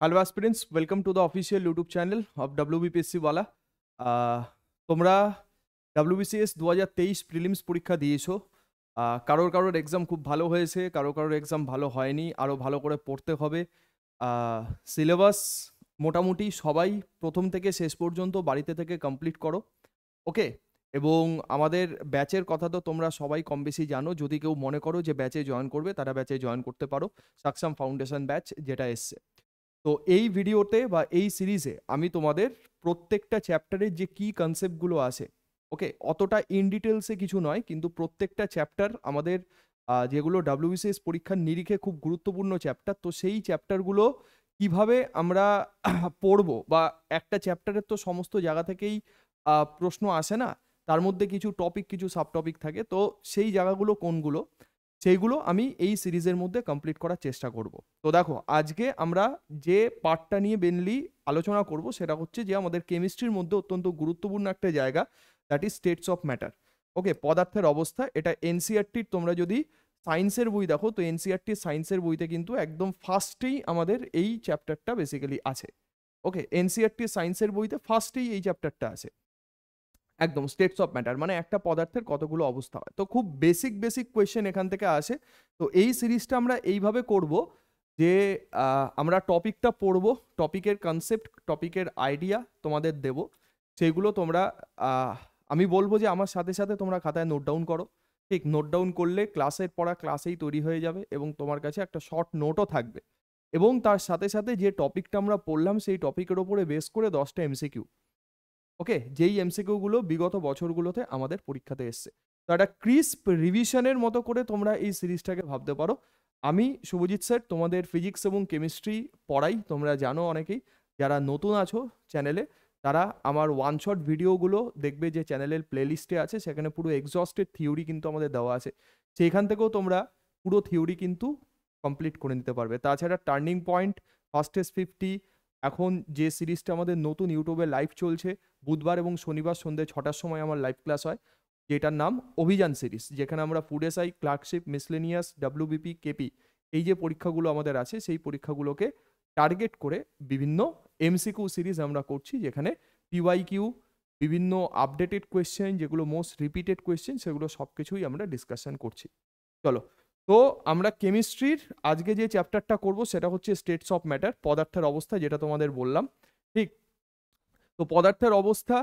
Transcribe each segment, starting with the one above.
Hello aspirants, welcome to the official YouTube channel of WBPSC ওয়ালা। তোমরা WBCS 2023 prelims পরীক্ষা দিয়েছো। কারোর কারোর এক্সাম খুব ভালো হয়েছে, কারোর কারোর এক্সাম ভালো হয়নি, আরও ভালো করে পড়তে হবে। সিলেবাস মোটামুটি সবাই প্রথম থেকে শেষ পর্যন্ত বাড়িতে থেকে কমপ্লিট করো, ওকে। এবং আমাদের ব্যাচের কথা তো তোমরা সবাই কম বেশি জানো। যদি কেউ মনে করো যে ব্যাচে জয়েন করবে, তারা ব্যাচে জয়েন করতে পারো, সাকসাম ফাউন্ডেশন ব্যাচ যেটা এসছে। তো এই ভিডিওতে বা এই সিরিজে আমি তোমাদের প্রত্যেকটা চ্যাপ্টারের যে কি কনসেপ্টগুলো আছে, ওকে, অতটা ইন ডিটেলসে কিছু নয়, কিন্তু প্রত্যেকটা চ্যাপ্টার আমাদের যেগুলো ডাব্লিউবিসিএস পরীক্ষার নিরিখে খুব গুরুত্বপূর্ণ চ্যাপ্টার, তো সেই চ্যাপ্টারগুলো কিভাবে আমরা পড়বো, বা একটা চ্যাপ্টারের তো সমস্ত জায়গা থেকেই প্রশ্ন আসে না, তার মধ্যে কিছু টপিক, কিছু সাব টপিক থাকে, তো সেই জায়গাগুলো কোনগুলো সেইগুলো আমি এই সিরিজের মধ্যে কমপ্লিট করার চেষ্টা করব। তো দেখো, আজকে আমরা যে পার্টটা নিয়ে মেনলি আলোচনা করব সেটা হচ্ছে যে আমাদের কেমিস্ট্রির মধ্যে অত্যন্ত গুরুত্বপূর্ণ একটা জায়গা, that is states of matter. Okay, পদার্থের অবস্থা। এটা এনসিইআরটির, তোমরা যদি সায়েন্সের বই দেখো তো এনসিইআরটির সায়েন্সের বইতে কিন্তু একদম ফার্স্টেই আমাদের এই চ্যাপ্টারটা বেসিক্যালি আছে। ওকে, এনসিইআরটির সায়েন্সের বইতে ফার্স্টেই এই চ্যাপ্টারটা আছে, একদম স্টেটস অফ ম্যাটার, মানে একটা পদার্থের কতগুলো অবস্থা হয়। তো খুব বেসিক বেসিক কোয়েশ্চেন এখান থেকে আসে। তো এই সিরিজটা আমরা এইভাবে করব যে আমরা টপিকটা পড়বো, টপিকের কনসেপ্ট, টপিকের আইডিয়া তোমাদের দেব, সেইগুলো তোমরা আমি বলবো যে আমার সাথে সাথে তোমরা খাতায় নোট ডাউন করো। ঠিক, নোট ডাউন করলে ক্লাসের পড়া ক্লাসেই তৈরি হয়ে যাবে এবং তোমার কাছে একটা শর্ট নোটও থাকবে। এবং তার সাথে সাথে যে টপিকটা আমরা পড়লাম সেই টপিকের ওপরে বেস করে 10টা এমসিকিউ, ওকে, যেই এমসিকিউ গুলো বিগত বছরগুলোতে আমাদের পরীক্ষাতে এসছে। তো একটা ক্রিস্প রিভিশনের মতো করে তোমরা এই সিরিজটাকে ভাবতে পারো। আমি শুভজিৎ স্যার তোমাদের ফিজিক্স এবং কেমিস্ট্রি পড়াই, তোমরা জানো অনেকেই। যারা নতুন আছো চ্যানেলে, তারা আমার ওয়ান শট ভিডিওগুলো দেখবে যে চ্যানেলের প্লেলিস্টে আছে, সেখানে পুরো এক্সস্টেড থিওরি কিন্তু আমাদের দেওয়া আছে। সেইখান থেকেও তোমরা পুরো থিওরি কিন্তু কমপ্লিট করে নিতে পারবে। তাছাড়া টার্নিং পয়েন্ট, ফার্স্টেস্ট 50, এখন যে সিরিজটা আমাদের নতুন ইউটিউবে লাইভ চলছে, বুধবার এবং শনিবার সন্ধ্যে 6টার সময় আমার লাইভ ক্লাস হয়, যেটার নাম অভিযান সিরিজ, যেখানে আমরা food SI, clerkship, miscellaneous, WBP, KP, এই যে পরীক্ষাগুলো আমাদের আছে সেই পরীক্ষাগুলোকে টার্গেট করে বিভিন্ন এমসিকিউ সিরিজ আমরা করছি, যেখানে পিওয়াইকিউ, বিভিন্ন আপডেটেড কোয়েশ্চেন, যেগুলো মোস্ট রিপিটেড কোয়েশ্চেন, সেগুলো সব কিছুই আমরা ডিসকাশন করছি। চলো, তো আমরা কেমিস্ট্রির আজকে যে চ্যাপ্টারটা করব সেটা হচ্ছে স্টেটস অফ ম্যাটার, পদার্থের অবস্থা, যেটা তোমাদের বললাম। ঠিক, তো পদার্থের অবস্থা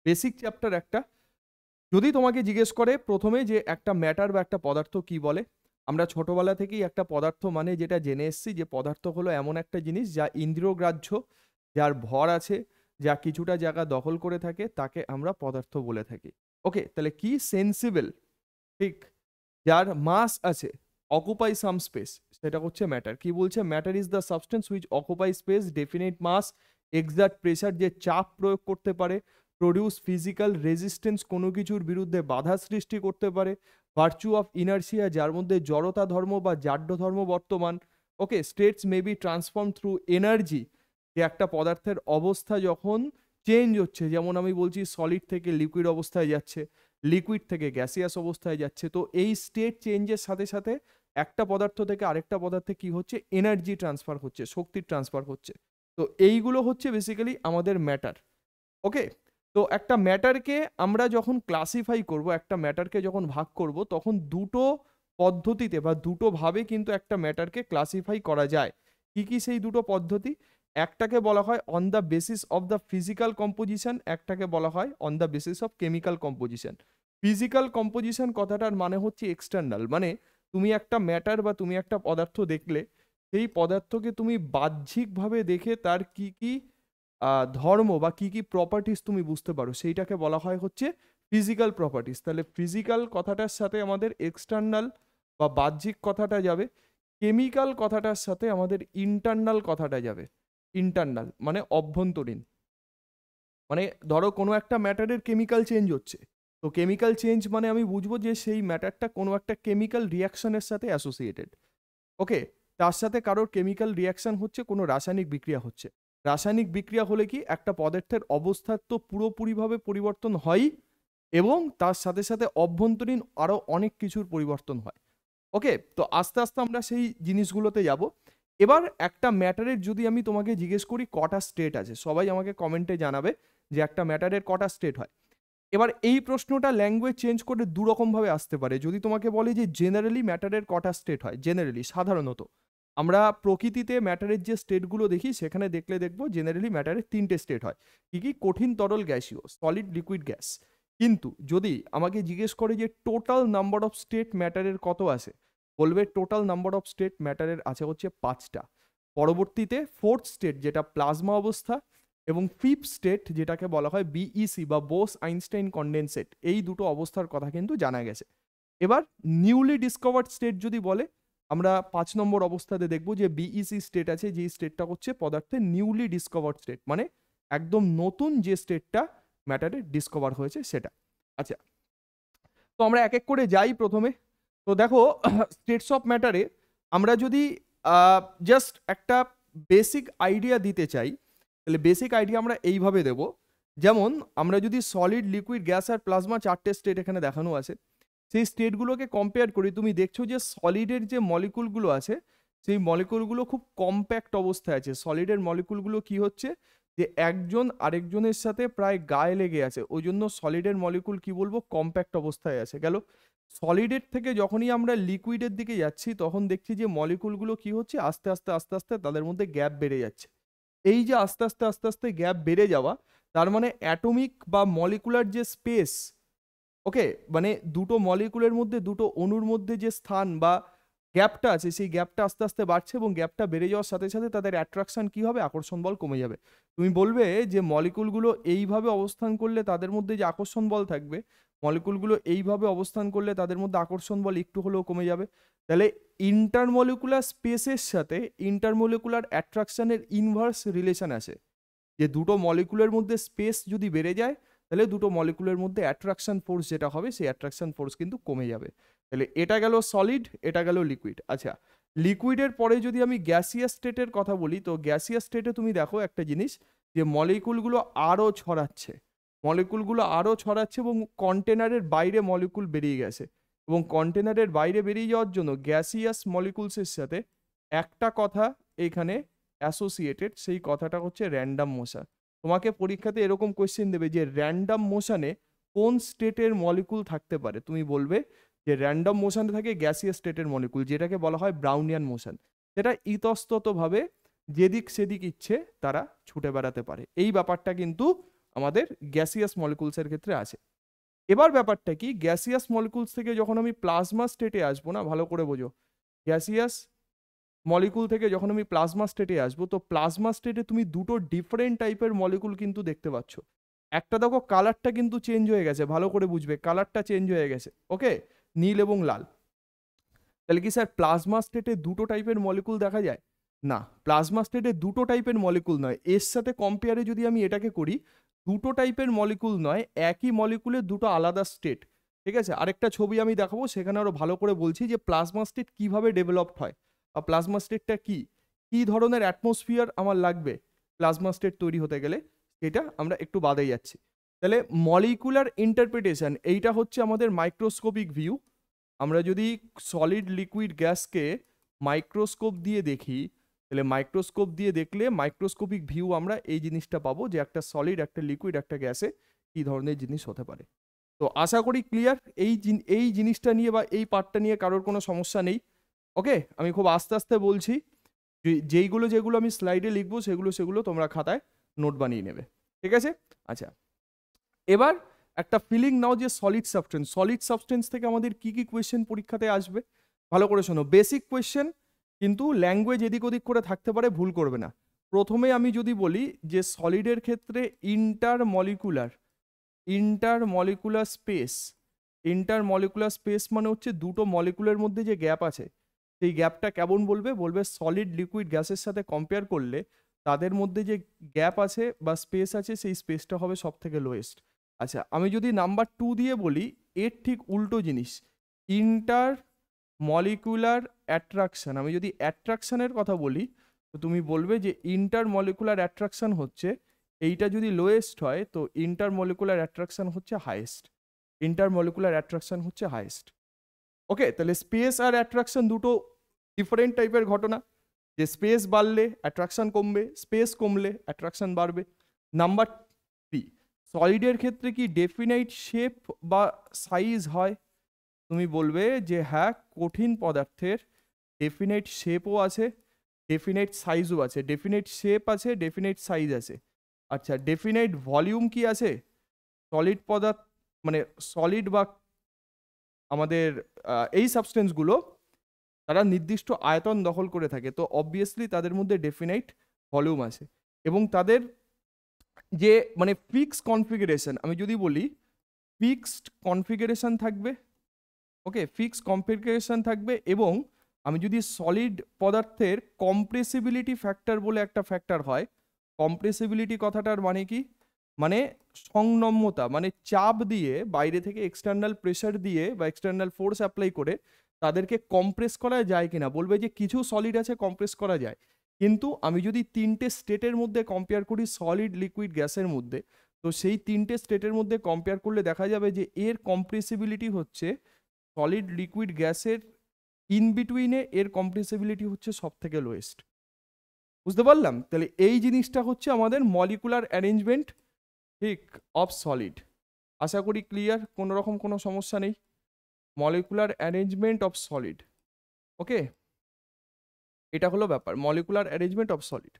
বেসিক চ্যাপ্টার একটা। যদি তোমাকে জিজ্ঞেস করে প্রথমে যে একটা ম্যাটার বা একটা পদার্থ কি বলে, আমরা ছোটবেলা থেকেই একটা পদার্থ মানে যেটা জেনে এসেছি যে পদার্থ হলো এমন একটা জিনিস যা ইন্দ্রিয়গ্রাহ্য, যার ভর আছে, যা কিছুটা জায়গা দখল করে থাকে, তাকে আমরা পদার্থ বলে থাকি। ওকে, তাহলে কি সেন্সিবল, ঠিক, যার মাস আছে, অকুপাই সাম স্পেস, সেটা হচ্ছে ম্যাটার। কি বলছে? Matter is the substance which occupy space, definite mass, exact pressure, যে চাপ প্রয়োগ করতে পারে, প্রডিউস ফিজিক্যাল রেজিস্ট্যান্স, কোনো কিছুর বিরুদ্ধে বাধা সৃষ্টি করতে পারে, ভার্চু অফ ইনার্সিয়া, যার মধ্যে জড়তা ধর্ম বা জাড্য ধর্ম বর্তমান। Okay, states may be transform through energy, যে একটা পদার্থের অবস্থা যখন চেঞ্জ হচ্ছে, যেমন আমি বলছি সলিড থেকে লিকুইড অবস্থায় যাচ্ছে, লিকুইড থেকে গ্যাসিয়াস অবস্থায় যাচ্ছে, তো এই স্টেট চেঞ্জের সাথে সাথে একটা পদার্থ থেকে আরেকটা পদার্থে কি হচ্ছে, এনার্জি ট্রান্সফার হচ্ছে, শক্তির ট্রান্সফার হচ্ছে। তো এইগুলো হচ্ছে বেসিক্যালি আমাদের ম্যাটার। ওকে, তো একটা ম্যাটারকে আমরা যখন ক্লাসিফাই করব, একটা ম্যাটারকে যখন ভাগ করব, তখন দুটো পদ্ধতিতে বা দুটো ভাবে কিন্তু একটা ম্যাটারকে ক্লাসিফাই করা যায়। কি কি সেই দুটো পদ্ধতি? একটাকে বলা হয় on the basis of the physical composition, একটাকে বলা হয় on the basis of chemical composition. Physical composition কথাটার মানে হচ্ছে এক্সটার্নাল, মানে তুমি একটা ম্যাটার বা তুমি একটা পদার্থ দেখলে, সেই পদার্থকে তুমি বাহ্যিকভাবে দেখে তার কি কি ধর্ম বা কি কি প্রপার্টিস তুমি বুঝতে পারো, সেইটাকে বলা হয় হচ্ছে ফিজিক্যাল প্রপার্টিস। তাহলে ফিজিক্যাল কথাটার সাথে আমাদের এক্সটার্নাল বা বাহ্যিক কথাটা যাবে, কেমিক্যাল কথাটার সাথে আমাদের ইন্টারনাল কথাটা যাবে। ইন্টারনাল মানে অভ্যন্তরীণ, মানে ধরো কোনো একটা ম্যাটারের কেমিক্যাল চেঞ্জ হচ্ছে, তো কেমিক্যাল চেঞ্জ মানে আমি বুঝবো যে সেই ম্যাটারটা কোনো একটা কেমিক্যাল রিয়াকশনের সাথে অ্যাসোসিয়েটেড। ওকে, তার সাথে কারোর কেমিক্যাল রিয়াকশন হচ্ছে, কোনো রাসায়নিক বিক্রিয়া হচ্ছে। রাসায়নিক বিক্রিয়া হলে কি একটা পদার্থের অবস্থার তো পুরোপুরিভাবে পরিবর্তন হয়, এবং তার সাথে সাথে অভ্যন্তরীণ আরো অনেক কিছুর পরিবর্তন হয়। ওকে, তো আস্তে আস্তে আমরা সেই জিনিসগুলোতে যাব। এবার একটা ম্যাটারের যদি আমি তোমাকে জিজ্ঞেস করি কটা স্টেট আছে, সবাই আমাকে কমেন্টে জানাবে যে একটা ম্যাটারের কটা স্টেট হয়। এবার এই প্রশ্নটা ল্যাঙ্গুয়েজ চেঞ্জ করে দুরকমভাবে আসতে পারে। যদি তোমাকে বলে যে জেনারেলি ম্যাটারের কটা স্টেট হয়, জেনারেলি সাধারণত আমরা প্রকৃতিতে ম্যাটারের যে স্টেটগুলো দেখি সেখানে দেখবো জেনারেলি ম্যাটারের 3টে স্টেট হয়। কি কি? কঠিন, তরল, গ্যাসীয়, সলিড, লিকুইড, গ্যাস। কিন্তু যদি আমাকে জিজ্ঞেস করে যে টোটাল নাম্বার অফ স্টেট ম্যাটারের কত আছে, বলবে টোটাল নাম্বার অফ স্টেট ম্যাটারের আছে হচ্ছে 5টা। পরবর্তীতে ফোর্থ স্টেট যেটা প্লাজমা অবস্থা, এবং ফিফথ স্টেট যেটাকে বলা হয় বিইসি বা বোস আইনস্টাইন কন্ডেনসেট, এই দুটো অবস্থার কথা কিন্তু জানা গেছে। এবার নিউলি ডিসকভার্ড স্টেট যদি বলে, আমরা 5 নম্বর অবস্থাতে দেখব যে বিইসি স্টেট আছে, যে স্টেটটা হচ্ছে পদার্থের নিউলি ডিসকভার্ড স্টেট, মানে একদম নতুন যে স্টেটটা ম্যাটারে ডিসকভার হয়েছে সেটা। আচ্ছা, তো আমরা এক এক করে যাই প্রথমে। তো দেখো স্টেটস অফ ম্যাটারে আমরা যদি জাস্ট একটা বেসিক আইডিয়া দিতে চাই, তাহলে বেসিক আইডিয়া আমরা এইভাবে দেব। যেমন আমরা যদি সলিড, লিকুইড, গ্যাস আর প্লাজমা 4টে স্টেট এখানে দেখানো আছে, সেই স্টেটগুলোকে কম্পেয়ার করি, তুমি দেখছো যে সলিডের যে মলিকুলগুলো আছে সেই মলিকুলগুলো খুব কম্প্যাক্ট অবস্থায় আছে। সলিডের মলিকুলগুলো কি হচ্ছে যে একজন আরেকজনের সাথে প্রায় গায়ে লেগে আছে, ওই জন্য সলিডের মলিকুল কি বলবো, কম্প্যাক্ট অবস্থায় আছে। গেল। সলিডের থেকে যখনই আমরা লিকুইডের দিকে যাচ্ছি তখন দেখছি যে মলিকুলগুলো কি হচ্ছে, আস্তে আস্তে আস্তে আস্তে তাদের মধ্যে গ্যাপ বেড়ে যাচ্ছে। এই যে আস্তে আস্তে আস্তে আস্তে গ্যাপ বেড়ে যাওয়া, তার মানে অ্যাটমিক বা মলিকুলার যে স্পেস, ওকে, মানে দুটো মলিকুলের মধ্যে, দুটো অণুর মধ্যে যে স্থান বা গ্যাপটা আছে, সেই গ্যাপটা আস্তে আস্তে বাড়ছে, এবং গ্যাপটা বেড়ে যাওয়ার সাথে সাথে তাদের অ্যাট্রাকশন কি হবে, আকর্ষণ বল কমে যাবে। তুমি বলবে যে মলিকুলগুলো এইভাবে অবস্থান করলে তাদের মধ্যে যে আকর্ষণ বল থাকবে, মলিকুলগুলো এইভাবে অবস্থান করলে তাদের মধ্যে আকর্ষণ বল একটু হলেও কমে যাবে। তাহলে ইন্টারমলিকুলার স্পেসের সাথে ইন্টারমলিকুলার অ্যাট্রাকশনের ইনভার্স রিলেশন আছে, যে দুটো মলিকুলের মধ্যে স্পেস যদি বেড়ে যায় তাহলে দুটো মলিকুলের মধ্যে অ্যাট্রাকশন ফোর্স যেটা হবে সেই অ্যাট্রাকশন ফোর্স কিন্তু কমে যাবে। তাহলে এটা গেল সলিড, এটা গেল লিকুইড। আচ্ছা, লিকুইডের পরে যদি আমি গ্যাসিয়াস স্টেটের কথা বলি, তো গ্যাসিয়াস স্টেটে তুমি দেখো একটা জিনিস, যে মলিকুলগুলো আরও ছড়াচ্ছে, মলিকুলগুলো আরও ছড়াচ্ছে এবং কন্টেনারের বাইরে মলিকুল বেরিয়ে গেছে, এবং কন্টেনারের বাইরে বেরিয়ে যাওয়ার জন্য গ্যাসিয়াস মলিকুলসের সাথে একটা কথা এখানে অ্যাসোসিয়েটেড, সেই কথাটা হচ্ছে র্যান্ডম মোশন। তোমাকে পরীক্ষাতে এরকম কোয়েশ্চেন দেবে যে র্যান্ডম মোশনে কোন স্টেটের মলিকুল থাকতে পারে, তুমি বলবে যে র্যান্ডম মোশনে থাকে গ্যাসিয়াস স্টেটের মলিকুল, যেটাকে বলা হয় ব্রাউনিয়ান মোশন। সেটা ইতস্ততভাবে যেদিক সেদিক ইচ্ছে তারা ছুটে বেড়াতে পারে। এই ব্যাপারটা কিন্তু আমাদের গ্যাসিয়াস মলিকুলসের ক্ষেত্রে আছে। এবার ব্যাপারটা কি, গ্যাসিয়াস মলিকুলস থেকে যখন আমি প্লাজমা স্টেটে আসবো, না ভালো করে বোঝো, গ্যাসিয়াস মলিকুল থেকে যখন আমি প্লাজমা স্টেটে আসবো, তো প্লাজমা স্টেটে তুমি দুটো ডিফারেন্ট টাইপের মলিকুল কিন্তু দেখতে পাচ্ছ। একটা দেখো কালারটা কিন্তু চেঞ্জ হয়ে গেছে, ভালো করে বুঝবে, কালারটা চেঞ্জ হয়ে গেছে, ওকে, নীল এবং লাল। তাহলে কি স্যার প্লাজমা স্টেটে দুটো টাইপের মলিকুল দেখা যায়? না, প্লাজমা স্টেটে দুটো টাইপের মলিকুল নয়, এর সাথে কম্পেয়ারে যদি আমি এটাকে করি, দুটো টাইপের মলিকুল নয়, একই মলিকুলের দুটো আলাদা স্টেট। ঠিক আছে, আরেকটা ছবি আমি দেখাবো, সেখানে আরো ভালো করে বলছি যে প্লাজমা স্টেট কিভাবে ডেভেলপড হয়, বা প্লাজমা স্টেটটা কি, কি ধরনের অ্যাটমসফিয়ার আমার লাগবে প্লাজমা স্টেট তৈরি হতে গেলে, সেটা আমরা একটু বাদে যাচ্ছি। তাহলে মলিকুলার ইন্টারপ্রিটেশন, এইটা হচ্ছে আমাদের মাইক্রোস্কোপিক ভিউ। আমরা যদি সলিড, লিকুইড, গ্যাসকে মাইক্রোস্কোপ দিয়ে দেখি, তাহলে মাইক্রোস্কোপ দিয়ে দেখলে মাইক্রোস্কোপিক ভিউ আমরা এই জিনিসটা পাবো, যে একটা সলিড, একটা লিকুইড, একটা গ্যাসে কি ধরনের জিনিস হতে পারে। তো আশা করি ক্লিয়ার এই জিনিসটা নিয়ে বা এই পার্টটা নিয়ে কারোর কোনো সমস্যা নেই। ওকে, আমি খুব আস্তে আস্তে বলছি, যেগুলো আমি স্লাইডে লিখবো সেগুলো তোমরা খাতায় নোট বানিয়ে নেবে, ঠিক আছে? আচ্ছা, এবার একটা ফিলিং নাও যে সলিড সাবস্টেন্স থেকে আমাদের কি কি কোয়েশ্চেন পরীক্ষাতে আসবে, ভালো করে শোনো। বেসিক কোয়েশ্চেন, কিন্তু ল্যাঙ্গুয়েজ এদিক ওদিক করে থাকতে পারে, ভুল করবে না। প্রথমে আমি যদি বলি যে সলিডের ক্ষেত্রে ইন্টারমলিকুলার স্পেস মানে হচ্ছে দুটো মলিকুলের মধ্যে যে গ্যাপ আছে, সেই গ্যাপটা কেমন বলবে সলিড, লিকুইড, গ্যাসের সাথে কম্পেয়ার করলে তাদের মধ্যে যে গ্যাপ আছে বা স্পেস আছে, সেই স্পেসটা হবে সব থেকে লোয়েস্ট। আচ্ছা, আমি যদি নাম্বার 2 দিয়ে বলি, এর ঠিক উল্টো জিনিস, ইন্টার মলিকুলার অ্যাট্রাকশন। আমি যদি অ্যাট্রাকশনের কথা বলি, তো তুমি বলবে যে ইন্টার মলিকুলার অ্যাট্রাকশন হচ্ছে, এইটা যদি লোয়েস্ট হয় তো ইন্টার মলিকুলার অ্যাট্রাকশন হচ্ছে হাইয়েস্ট। ওকে, তাহলে স্পেস আর অ্যাট্রাকশন দুটো ডিফারেন্ট টাইপের ঘটনা। যে স্পেস বাড়লে অ্যাট্রাকশন কমবে, স্পেস কমলে অ্যাট্রাকশন বাড়বে। নাম্বার 3, সলিডের ক্ষেত্রে কি ডেফিনাইট শেপ বা সাইজ হয়? তুমি বলবে যে হ্যাঁ, কঠিন পদার্থের ডেফিনাইট শেপও আছে, ডেফিনাইট সাইজও আছে। ডেফিনাইট শেপ আছে, ডেফিনাইট সাইজ আছে। আচ্ছা, ডেফিনাইট ভলিউম কি আছে? সলিড পদার্থ মানে সলিড বা আমাদের এই সাবস্টেন্সগুলো তারা নির্দিষ্ট আয়তন দখল করে থাকে, তো অবভিয়াসলি তাদের মধ্যে ডেফিনাইট ভলিউম আছে। এবং তাদের যে মানে ফিক্স কনফিগারেশন, আমি যদি বলি ফিক্সড কনফিগারেশন থাকবে, ওকে, ফিক্স কনফিগারেশন থাকবে। এবং আমি যদি সলিড পদার্থের কম্প্রেসিবিলিটি ফ্যাক্টর বলে একটা ফ্যাক্টর হয়, কম্প্রেসিবিলিটি কথাটার মানে কি, মানে সংনম্যতা, মানে চাপ দিয়ে বাইরে থেকে এক্সটার্নাল প্রেশার দিয়ে বা এক্সটার্নাল ফোর্স অ্যাপ্লাই করে তাদেরকে কম্প্রেস করা যায় কিনা। বলবে যে কিছু সলিড আছে কম্প্রেস করা যায়, কিন্তু আমি যদি 3টে স্টেটের মধ্যে কম্পেয়ার করি সলিড লিকুইড গ্যাসের মধ্যে, তো সেই 3টে স্টেটের মধ্যে কম্পেয়ার করলে দেখা যাবে যে এর কম্প্রেসিবিলিটি হচ্ছে সলিড লিকুইড গ্যাসের ইন বিটুইনে এর কম্প্রেসিবিলিটি হচ্ছে সব থেকে লোয়েস্ট। বুঝতে পারলাম? তাহলে এই জিনিসটা হচ্ছে আমাদের মলিকুলার অ্যারেঞ্জমেন্ট, ঠিক, অফ সলিড। আশা করি ক্লিয়ার, কোনো রকম কোনো সমস্যা নেই। মলিকুলার অ্যারেঞ্জমেন্ট অফ সলিড, ওকে, এটা হলো ব্যাপার, মলিকুলার অ্যারেঞ্জমেন্ট অফ সলিড।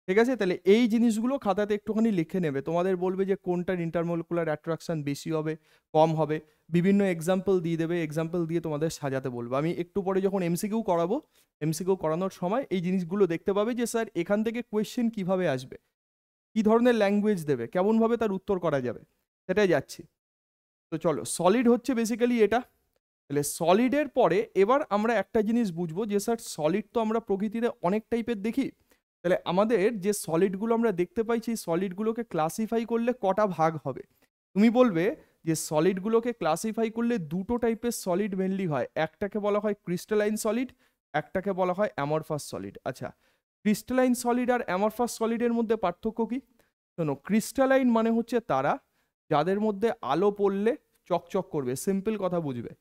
ঠিক আছে, তাহলে এই জিনিসগুলো খাতাতে একটুখানি লিখে নেবে। তোমাদের বলবে যে কোনটার ইন্টারমলিকুলার অ্যাট্রাকশন বেশি হবে, কম হবে, বিভিন্ন এক্সাম্পল দিয়ে দেবে, এক্সাম্পল দিয়ে তোমাদের সাজাতে বলবো। আমি একটু পরে যখন এমসিকিউ করাবো, এমসিকিউ করানোর সময় এই জিনিসগুলো দেখতে পাবে যে স্যার এখান থেকে কোয়েশ্চেন কিভাবে আসবে, কি ধরনের ল্যাঙ্গুয়েজ দেবে, কেমনভাবে তার উত্তর করা যাবে, সেটাই যাচ্ছি। তো চলো, সলিড হচ্ছে বেসিক্যালি এটা। তাহলে সলিডের পরে এবার আমরা একটা জিনিস বুঝবো যে স্যার সলিড তো আমরা প্রকৃতিতে অনেক টাইপের দেখি, তাহলে আমাদের যে সলিডগুলো আমরা দেখতে পাই সেই সলিডগুলোকে ক্লাসিফাই করলে কটা ভাগ হবে? তুমি বলবে যে সলিডগুলোকে ক্লাসিফাই করলে দুটো টাইপের সলিড মেনলি হয়, একটাকে বলা হয় ক্রিস্টালাইন সলিড, একটাকে বলা হয় অ্যামরফাস সলিড। আচ্ছা, ক্রিস্টালাইন সলিড আর অ্যামরফাস সলিডের মধ্যে পার্থক্য কি? শোনো, ক্রিস্টালাইন মানে হচ্ছে তারা যাদের মধ্যে আলো পড়লে চকচক করবে, সিম্পল কথা বুঝবে,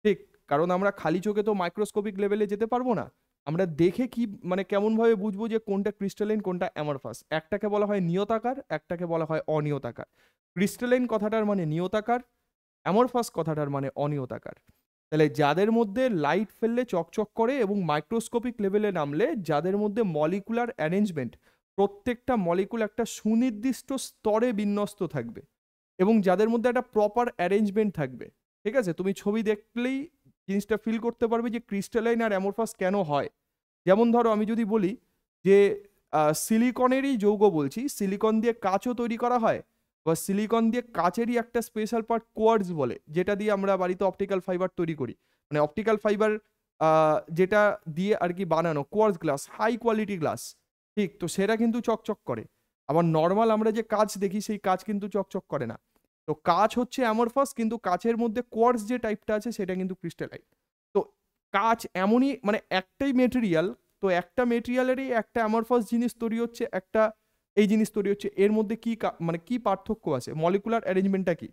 ঠিক, কারণ আমরা খালি চোখে তো মাইক্রোস্কোপিক লেভেলে যেতে পারবো না, আমরা দেখে কি মানে কেমন ভাবে বুঝবো যে কোনটা ক্রিস্টালাইন কোনটা অ্যামরফাস? একটাকে বলা হয় নিয়তাকার, একটাকে বলা হয় অনিয়তাকার। ক্রিস্টালাইন কথাটার মানে নিয়তাকার, অ্যামরফাস কথাটার মানে অনিয়তাকার। তাহলে যাদের মধ্যে লাইট ফেললে চকচক করে এবং মাইক্রোস্কোপিক লেভেলে নামলে যাদের মধ্যে মলিকুলার অ্যারেঞ্জমেন্ট, প্রত্যেকটা মলিকুল একটা সুনির্দিষ্ট স্তরে বিন্যস্ত থাকবে এবং যাদের মধ্যে একটা প্রপার অ্যারেঞ্জমেন্ট থাকবে, ঠিক আছে, তুমি ছবি দেখলেই জিনিসটা ফিল করতে পারবে যে ক্রিস্টালাইন আর অ্যামরফাস কেন হয়। যেমন ধরো আমি যদি বলি যে সিলিকনেরই যৌগ বলছি, সিলিকন দিয়ে কাচও তৈরি করা হয়, বা সিলিকন দিয়ে কাচেরই একটা স্পেশাল পার্ট কোয়ার্টজ বলে, যেটা দিয়ে আমরা বাড়িতে অপটিক্যাল ফাইবার তৈরি করি, মানে অপটিক্যাল ফাইবার যেটা দিয়ে আর কি বানানো quartz glass, high quality glass, ঠিক, তো সেটা কিন্তু চকচক করে। আবার নর্মাল আমরা যে কাচ দেখি সেই কাচ কিন্তু চকচক করে না। তো কাচ হচ্ছে অ্যামরফাস, কিন্তু কাচের মধ্যে কোয়ার্টজ যে টাইপটা আছে সেটা কিন্তু ক্রিস্টালাইন। তো কাচ এমনই মানে একটাই মেটেরিয়াল, তো একটা মেটেরিয়ালেরই একটা অ্যামরফাস জিনিস তৈরি হচ্ছে, একটা এই জিনিস তৈরি হচ্ছে, এর মধ্যে কি মানে কি পার্থক্য আছে, মলিকুলার অ্যারেঞ্জমেন্টটা কি?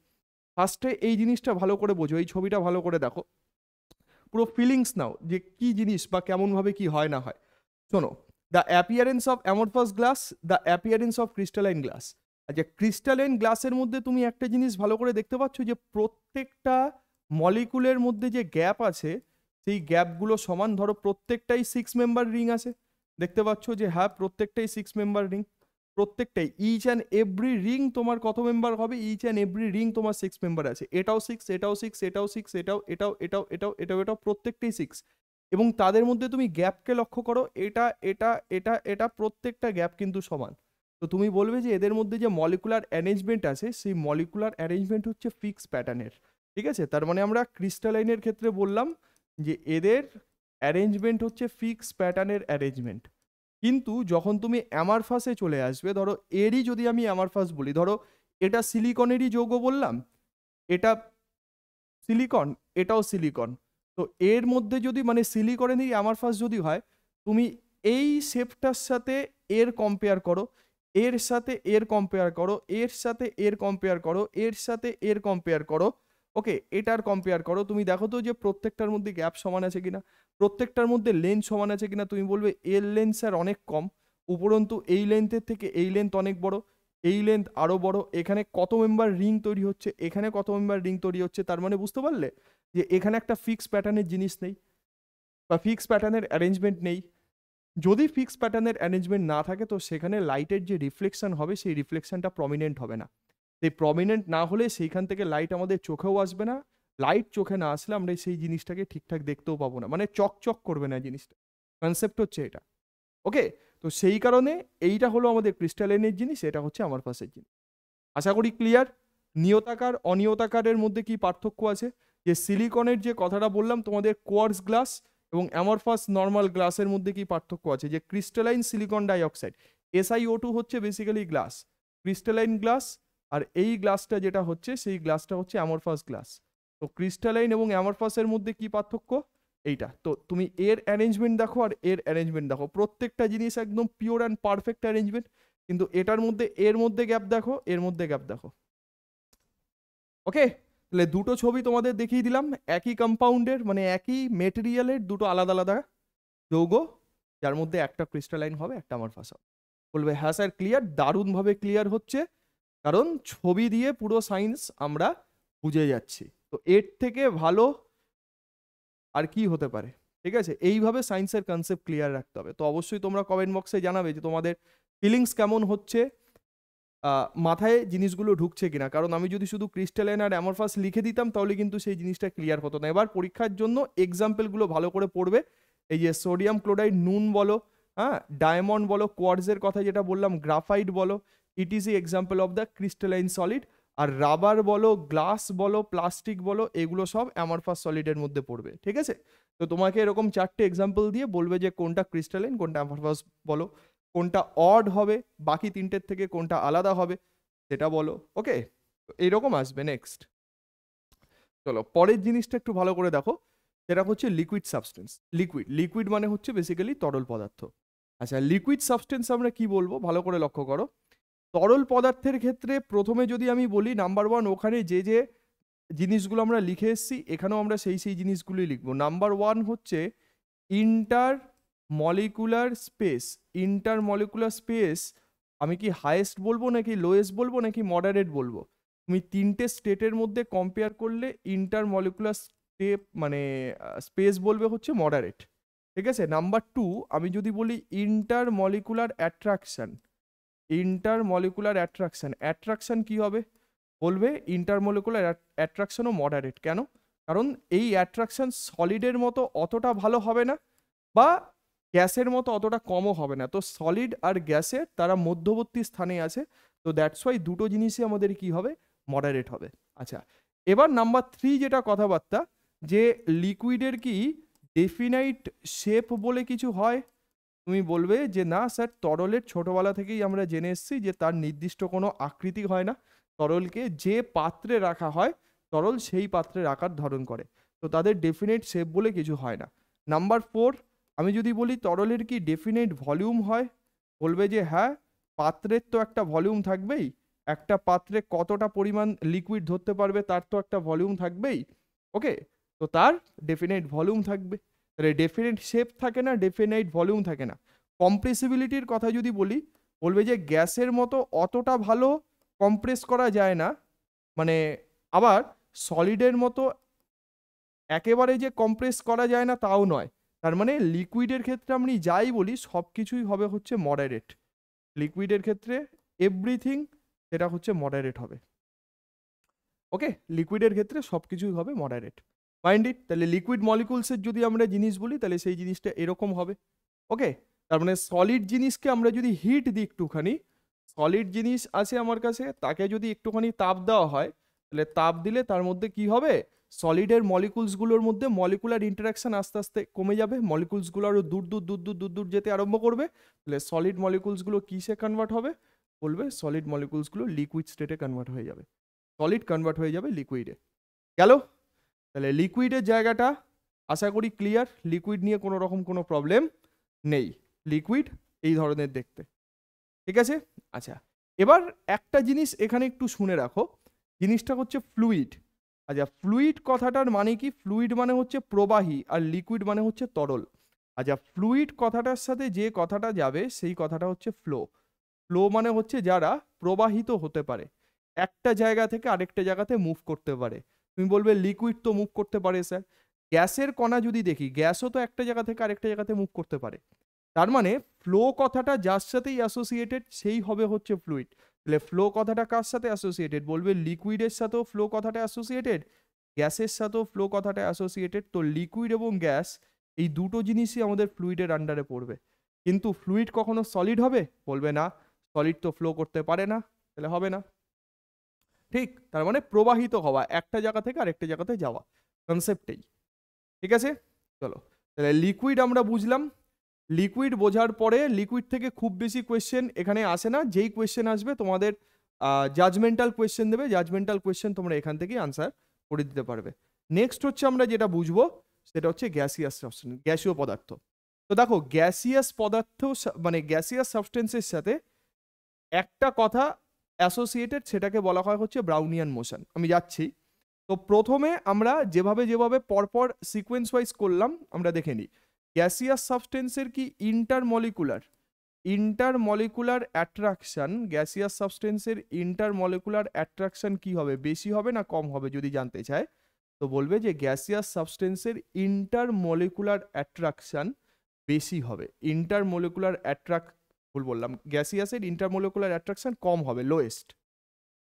ফার্স্টে এই জিনিসটা ভালো করে বোঝো, এই ছবিটা ভালো করে দেখো, পুরো ফিলিংস নাও যে কি জিনিস বা কেমন ভাবে কি হয় না হয়। শোনো, the appearance of amorphous glass, the appearance of crystalline glass. আচ্ছা, ক্রিস্টালাইন গ্লাসের মধ্যে তুমি একটা জিনিস ভালো করে দেখতে পাচ্ছ যে প্রত্যেকটা মলিকুলের মধ্যে যে গ্যাপ আছে সেই গ্যাপগুলো সমান। ধরো প্রত্যেকটাই 6 মেম্বার রিং আছে, দেখতে পাচ্ছ যে হ্যাঁ প্রত্যেকটাই 6 মেম্বার রিং, প্রত্যেকটাই, ইচ অ্যান্ড এভরি রিং তোমার কত মেম্বার হবে? ইচ অ্যান্ড এভরি রিং তোমার 6 মেম্বার আছে, এটাও 6, এটাও 6, এটাও 6, এটাও এটাও এটাও এটাও এটাও এটাও প্রত্যেকটাই 6। এবং তাদের মধ্যে তুমি গ্যাপকে লক্ষ্য করো, এটা এটা এটা এটা প্রত্যেকটা গ্যাপ কিন্তু সমান। তো তুমি বলবে যে এদের মধ্যে যে মলিকুলার অ্যারেঞ্জমেন্ট আছে সেই মলিকুলার অ্যারেঞ্জমেন্ট হচ্ছে ফিক্স প্যাটার্নের, ঠিক আছে। তার মানে আমরা ক্রিস্টালাইনের ক্ষেত্রে বললাম যে এদের অ্যারেঞ্জমেন্ট হচ্ছে ফিক্স প্যাটার্নের অ্যারেঞ্জমেন্ট। কিন্তু যখন তুমি অ্যামারফাসে চলে আসবে, ধরো এরই যদি আমি অ্যামারফাস বলি, ধরো এটা সিলিকনেরই যৌগ বললাম, এটা সিলিকন, এটাও সিলিকন, তো এর মধ্যে যদি মানে সিলিকনেরই অ্যামারফাস যদি হয়, তুমি এই শেপটার সাথে এর কম্পেয়ার করো, এর সাথে এর কম্পেয়ার করো, এর সাথে এর কম্পেয়ার করো, এর সাথে এর কম্পেয়ার করো, ওকে, এটার কম্পেয়ার করো, তুমি দেখো তো যে প্রত্যেকটার মধ্যে গ্যাপ সমান আছে কিনা। প্রত্যেকটার মধ্যে লেন্থ সমান আছে কিনা, তুমি বলবে এর লেন্থ স্যার অনেক কম, উপরন্তু এই লেন্থের থেকে এই লেন্থ অনেক বড়, এই লেন্থ আরো বড়, এখানে কত মেম্বার রিং তৈরি হচ্ছে, এখানে কত মেম্বার রিং তৈরি হচ্ছে, তার মানে বুঝতে পারলে যে এখানে একটা ফিক্স প্যাটার্নের জিনিস নেই বা ফিক্স প্যাটার্নের অ্যারেঞ্জমেন্ট নেই। যদি ফিক্স প্যাটার্নের অ্যারেঞ্জমেন্ট না থাকে তো সেখানে লাইটের যে রিফ্লেকশন হবে সেই রিফ্লেকশনটা প্রমিনেন্ট হবে না। সেই প্রমিনেন্ট না হলে সেইখান থেকে লাইট আমাদের চোখেও আসবে না, লাইট চোখে না আসলে আমরা সেই জিনিসটাকে ঠিকঠাক দেখতেও পাবো না, মানে চকচক করবে না জিনিসটা। কনসেপ্ট হচ্ছে এটা। ওকে, তো সেই কারণে এইটা হলো আমাদের ক্রিস্টালাইনের জিনিস, এটা হচ্ছে আমরফাসের জিনিস। আশা করি ক্লিয়ার। নিয়তাকার অনিয়তাকারের মধ্যে কি পার্থক্য আছে, যে সিলিকনের যে কথাটা বললাম তোমাদের কোয়ার্টজ গ্লাস এবং অ্যামরফাস নর্মাল গ্লাসের মধ্যে কি পার্থক্য আছে, যে ক্রিস্টালাইন সিলিকন ডাইঅক্সাইড SiO2 হচ্ছে বেসিক্যালি গ্লাস, ক্রিস্টালাইন গ্লাস, আর এই গ্লাসটা যেটা হচ্ছে সেই গ্লাসটা হচ্ছে অ্যামরফাস গ্লাস। তো ক্রিস্টালাইন এবং অ্যামরফাসের মধ্যে কি পার্থক্য, এইটা। তো তুমি এর অ্যারেঞ্জমেন্ট দেখো আর এর অ্যারেঞ্জমেন্ট দেখো, প্রত্যেকটা জিনিস একদম পিওর অ্যান্ড পারফেক্ট অ্যারেঞ্জমেন্ট, কিন্তু এটার মধ্যে এর মধ্যে গ্যাপ দেখো, এর মধ্যে গ্যাপ দেখো। ওকে, তাহলে দুটো ছবি তোমাদের দেখিয়ে দিলাম, একই কম্পাউন্ডের মানে একই মেটেরিয়ালের দুটো আলাদা আলাদা যৌগ, যার মধ্যে একটা ক্রিস্টালাইন হবে একটা আমরফাস হবে। বলবে হ্যাঁ স্যার ক্লিয়ার, দারুণভাবে ক্লিয়ার হচ্ছে, কারণ ছবি দিয়ে পুরো সায়েন্স আমরা বুঝে যাচ্ছি। তো এর থেকে ভালো আর কি হতে পারে, ঠিক আছে? এইভাবে সায়েন্সের কনসেপ্ট ক্লিয়ার রাখতে হবে। তো অবশ্যই তোমরা কমেন্ট বক্সে জানাবে যে তোমাদের ফিলিংস কেমন হচ্ছে, মাথায় জিনিসগুলো ঢুকছে কিনা। কারণ আমি যদি শুধু ক্রিস্টালাইন আর অ্যামরফাস লিখে দিতাম তাহলে কিন্তু সেই জিনিসটা ক্লিয়ার হতো না। এবার পরীক্ষার জন্য এক্সাম্পলগুলো ভালো করে পড়বে। এই যে সোডিয়াম ক্লোরাইড নুন বলো, হ্যাঁ, ডায়মন্ড বলো, কোয়ার্টজের কথা যেটা বললাম, গ্রাফাইট বলো, it is example of the crystalline solid. আর রাবার বলো, গ্লাস বলো, প্লাস্টিক বলো, এগুলো সব অ্যামরফাস সলিডের মধ্যে পড়বে, ঠিক আছে? তো তোমাকে এরকম 4টে এক্সাম্পল দিয়ে বলবে যে কোনটা ক্রিস্টালাইন, কোনটা অ্যামরফাস বলো, কোনটা অড হবে, বাকি 3টের থেকে কোনটা আলাদা হবে সেটা বলো। ওকে, এইরকম আসবে। নেক্সট চলো পরের জিনিসটা একটু ভালো করে দেখো, সেটা হচ্ছে লিকুইড সাবস্টেন্স। লিকুইড, লিকুইড মানে হচ্ছে বেসিক্যালি তরল পদার্থ। আচ্ছা, লিকুইড সাবস্টেন্স আমরা কি বলবো ভালো করে লক্ষ্য করো। তরল পদার্থের ক্ষেত্রে প্রথমে যদি আমি বলি, নাম্বার 1, ওখানে যে যে জিনিসগুলো আমরা লিখে এসেছি এখানেও আমরা সেই সেই জিনিসগুলোই লিখবো। নাম্বার 1 হচ্ছে inter molecular space. Inter molecular space আমি কি হাইয়েস্ট বলবো নাকি লোয়েস্ট বলবো নাকি মডারেট বলবো? তুমি 3টে স্টেটের মধ্যে কম্পেয়ার করলে ইন্টার মলিকুলার স্টেপ মানে স্পেস বলবে হচ্ছে মডারেট, ঠিক আছে? নাম্বার 2 আমি যদি বলি inter molecular attraction, inter molecular attraction, attraction কি হবে? বলবে ইন্টারমলিকুলার অ্যাট্রাকশনও মডারেট। কেন? কারণ এই অ্যাট্রাকশন সলিডের মতো অতটা ভালো হবে না বা গ্যাসের মতো অতটা কমও হবে না। তো সলিড আর গ্যাসের তারা মধ্যবর্তী স্থানে আছে, তো দ্যাটস ওয়াই দুটো জিনিসই আমাদের কি হবে, মডারেট হবে। আচ্ছা, এবার নাম্বার 3 যেটা কথাবার্তা, যে লিকুইডের কি ডেফিনাইট শেপ বলে কিছু হয়? তুমি বলবে যে না স্যার, তরলের ছোটবেলা থেকেই আমরা জেনে এসেছি যে তার নির্দিষ্ট কোনো আকৃতি হয় না, তরলকে যে পাত্রে রাখা হয় তরল সেই পাত্রের আকার ধারণ করে, তো তাদের ডেফিনেট শেপ বলে কিছু হয় না। নাম্বার 4 আমি যদি বলি তরলের কি ডেফিনেট ভলিউম হয়? বলবে যে হ্যাঁ, পাত্রের তো একটা ভলিউম থাকবেই, একটা পাত্রে কতটা পরিমাণ লিকুইড ধরতে পারবে তার তো একটা ভলিউম থাকবেই। ওকে, তো তার ডেফিনেট ভলিউম থাকবে, তাহলে ডেফিনেট শেপ থাকে না, ডেফিনেট ভলিউম থাকে না। কম্প্রেসিবিলিটির কথা যদি বলি, বলবে যে গ্যাসের মতো অতটা ভালো কম্প্রেস করা যায় না, মানে আবার সলিডের মতো একেবারে যে কম্প্রেস করা যায় না তাও নয়। তার মানে লিকুইডের ক্ষেত্রে আমি যাই বলি সব কিছুই হবে হচ্ছে মডারেট। লিকুইডের ক্ষেত্রে এভরিথিং সেটা হচ্ছে মডারেট হবে। ওকে, লিকুইডের ক্ষেত্রে সব কিছুই হবে মডারেট, মাইন্ড ইট। তাহলে লিকুইড মলিকুলসের যদি আমরা জিনিস বলি তাহলে সেই জিনিসটা এরকম হবে। ওকে, তার মানে সলিড জিনিসকে আমরা যদি হিট দিই একটুখানি, সলিড জিনিস আছে আমার কাছে, তাকে যদি একটুখানি তাপ দেওয়া হয় তাহলে তাপ দিলে তার মধ্যে কি হবে, সলিডের মলিকুলসগুলোর মধ্যে মলিকুলার ইন্টারাকশন আস্তে আস্তে কমে যাবে, মলিকুলসগুলো আরো দূর দূর দূর দূর দূর দূর যেতে আরম্ভ করবে। তাহলে সলিড মলিকুলসগুলো কিসে কনভার্ট হবে? বলবে সলিড মলিকুলসগুলো লিকুইড স্টেটে কনভার্ট হয়ে যাবে, সলিড কনভার্ট হয়ে যাবে লিকুইডে। গেল? তাহলে লিকুইডের জায়গাটা আশা করি ক্লিয়ার, লিকুইড নিয়ে কোনো রকম কোনো প্রবলেম নেই, লিকুইড এই ধরনের দেখতে, ঠিক আছে? আচ্ছা, এবার একটা জিনিস এখানে একটু শুনে রাখো, জিনিসটা হচ্ছে ফ্লুইড। আচ্ছা, ফ্লুইড কথাটার মানে কি? ফ্লুইড মানে হচ্ছে প্রবাহী, আর লিকুইড মানে হচ্ছে তরল। আচ্ছা, ফ্লুইড কথাটার সাথে যে কথাটা যাবে সেই কথাটা হচ্ছে ফ্লো। ফ্লো মানে হচ্ছে যারা প্রবাহিত হতে পারে, একটা জায়গা থেকে আরেকটা জায়গাতে মুভ করতে পারে। তুমি বলবে লিকুইড তো মুভ করতে পারে স্যার। গ্যাসের কণা যদি দেখি, গ্যাসও তো একটা জায়গা থেকে আরেকটা জায়গাতে মুভ করতে পারে। তার মানে ফ্লো কথাটা যার সাথেই অ্যাসোসিয়েটেড সেই হবে হচ্ছে ফ্লুইড। তাহলে ফ্লো কথাটা কার সাথে অ্যাসোসিয়েটেড? বলবে লিকুইডের সাথেও ফ্লো কথাটা অ্যাসোসিয়েটেড, গ্যাসের সাথেও ফ্লো কথাটা অ্যাসোসিয়েটেড। তো লিকুইড এবং গ্যাস এই দুটো জিনিসই আমাদের ফ্লুইডের আন্ডারে পড়বে। কিন্তু ফ্লুইড কখনো সলিড হবে? বলবে না, সলিড তো ফ্লো করতে পারে না, তাহলে হবে না। ঠিক, তার মানে প্রবাহিত হওয়া, একটা জায়গা থেকে আরেকটা জায়গাতে যাওয়া, কনসেপ্টেই। ঠিক আছে, চলো তাহলে লিকুইড আমরা বুঝলাম। লিকুইড বোঝার পরে লিকুইড থেকে খুব বেশি কোয়েশ্চেন এখানে আসে না। যেই কোয়েশ্চেন আসবে তোমাদের জাজমেন্টাল কোয়েশ্চেন দেবে, জাজমেন্টাল কোয়েশ্চেন তোমরা এখান থেকেই আনসার করে দিতে পারবে। নেক্সট হচ্ছে আমরা যেটা বুঝবো সেটা হচ্ছে গ্যাসিয়াস সাবস্টেন্স, গ্যাসীয় পদার্থ। তো দেখো, গ্যাসিয়াস পদার্থ মানে গ্যাসিয়াস সাবস্টেন্সের সাথে একটা কথা অ্যাসোসিয়েটেড, সেটাকে বলা হয় হচ্ছে ব্রাউনিয়ান মোশন। আমি যাচ্ছি। তো প্রথমে আমরা যেভাবে যেভাবে পরপর সিকোয়েন্স ওয়াইজ করলাম আমরা দেখে নিই। গ্যাসিয়াস সাবস্টেন্সের কি ইন্টারমলিকুলার অ্যাট্রাকশন, গ্যাসিয়াস সাবস্টেন্সের ইন্টারমলিকুলার অ্যাট্রাকশন কি হবে? বেশি হবে না কম হবে যদি জানতে চায়, তো বলবে যে গ্যাসিয়াস সাবস্টেন্সের ইন্টারমলিকুলার অ্যাট্রাকশন বেশি হবে। ভুল বললাম, গ্যাসিয়াসের ইন্টারমলিকুলার অ্যাট্রাকশন কম হবে, লোয়েস্ট।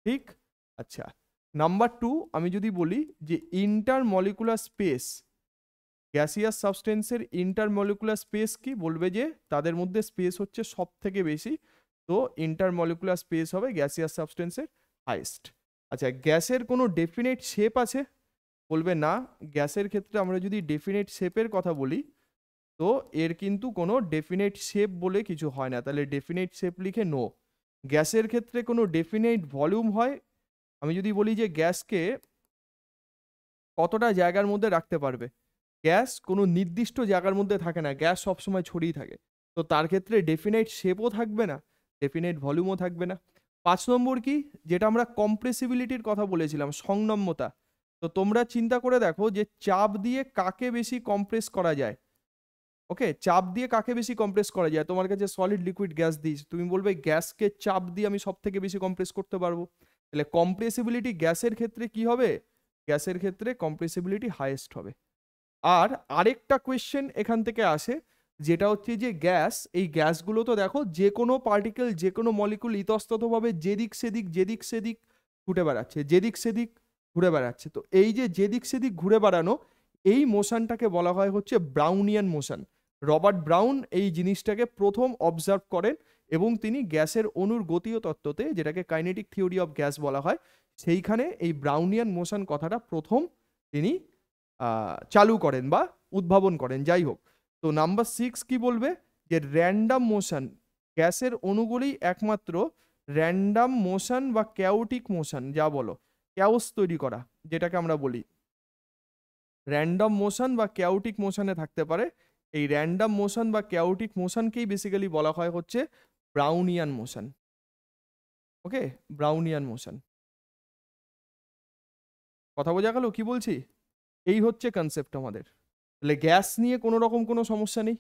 ঠিক। আচ্ছা, নাম্বার 2 আমি যদি বলি যে ইন্টারমলিকুলার স্পেস, গ্যাসিয়াস সাবস্টেন্সের ইন্টারমলিকুলার স্পেস কি? বলবে যে তাদের মধ্যে স্পেস হচ্ছে সব থেকে বেশি, তো ইন্টারমলিকুলার স্পেস হবে গ্যাসিয়াস সাবস্টেন্সের হাইয়েস্ট। আচ্ছা, গ্যাসের কোনো ডেফিনেট শেপ আছে? বলবে না। গ্যাসের ক্ষেত্রে আমরা যদি ডেফিনেট শেপের কথা বলি, তো এর কিন্তু কোনো ডেফিনেট শেপ বলে কিছু হয় না, তাহলে ডেফিনেট শেপ লিখে নো। গ্যাসের ক্ষেত্রে কোনো ডেফিনেট ভলিউম হয়? আমি যদি বলি যে গ্যাসকে কতটা জায়গার মধ্যে রাখতে পারবে, গ্যাস কোনো নির্দিষ্ট জায়গার মধ্যে থাকে না, গ্যাস সবসময় ছড়িয়ে থাকে। তো তার ক্ষেত্রে ডেফিনেট শেপও থাকবে না, ডেফিনেট ভলিউমও থাকবে না। 5 নম্বর কি? যেটা আমরা কম্প্রেসিবিলিটির কথা বলেছিলাম, সংনম্যতা। তো তোমরা চিন্তা করে দেখো যে চাপ দিয়ে কাকে বেশি কম্প্রেস করা যায়। ওকে, চাপ দিয়ে কাকে বেশি কম্প্রেস করা যায়? তোমার কাছে সলিড লিকুইড গ্যাস দিস, তুমি বলবে গ্যাসকে চাপ দিয়ে আমি সব থেকে বেশি কম্প্রেস করতে পারবো। তাহলে কম্প্রেসিবিলিটি গ্যাসের ক্ষেত্রে কি হবে? গ্যাসের ক্ষেত্রে কম্প্রেসিবিলিটি হাইয়েস্ট হবে। আর আরেকটা কোয়েশ্চেন এখান থেকে আসে, যেটা হচ্ছে যে গ্যাস, এই গ্যাসগুলো তো দেখো যে কোনো পার্টিকেল, যে কোনো মলিকুল ইতস্ততভাবে যেদিক সেদিক ঘুরে বেড়াচ্ছে, তো এই যে যেদিক সেদিক ঘুরে বেড়ানো, এই মোশনটাকে বলা হয় হচ্ছে ব্রাউনিয়ান মোশন। রবার্ট ব্রাউন এই জিনিসটাকে প্রথম অবজার্ভ করেন, এবং তিনি গ্যাসের অণুর গতীয় তত্ত্বতে, যেটাকে কাইনেটিক থিওরি অফ গ্যাস বলা হয়, সেইখানে এই ব্রাউনিয়ান মোশন কথাটা প্রথম তিনি চালু করেন বা উদ্ভাবন করেন। যাই হোক, তো নাম্বার 6 কি বলবে? যে র্যান্ডাম মোশন, গ্যাসের অণুগুলি একমাত্র র্যান্ডাম মোশন বা ক্যাওটিক মোশন, যা বলো ক্যাওস তৈরি করা, যেটাকে আমরা বলি র্যান্ডম মোশন বা ক্যাওটিক মোশনে থাকতে পারে। এই র্যান্ডম মোশন বা ক্যাওটিক মোশনকেই বেসিক্যালি বলা হয় হচ্ছে ব্রাউনিয়ান মোশন। ওকে, ব্রাউনিয়ান মোশন। কথা বোঝা গেল কি বলছি? এই হচ্ছে কনসেপ্ট আমাদের। তাহলে গ্যাস নিয়ে কোনো রকম কোনো সমস্যা নেই।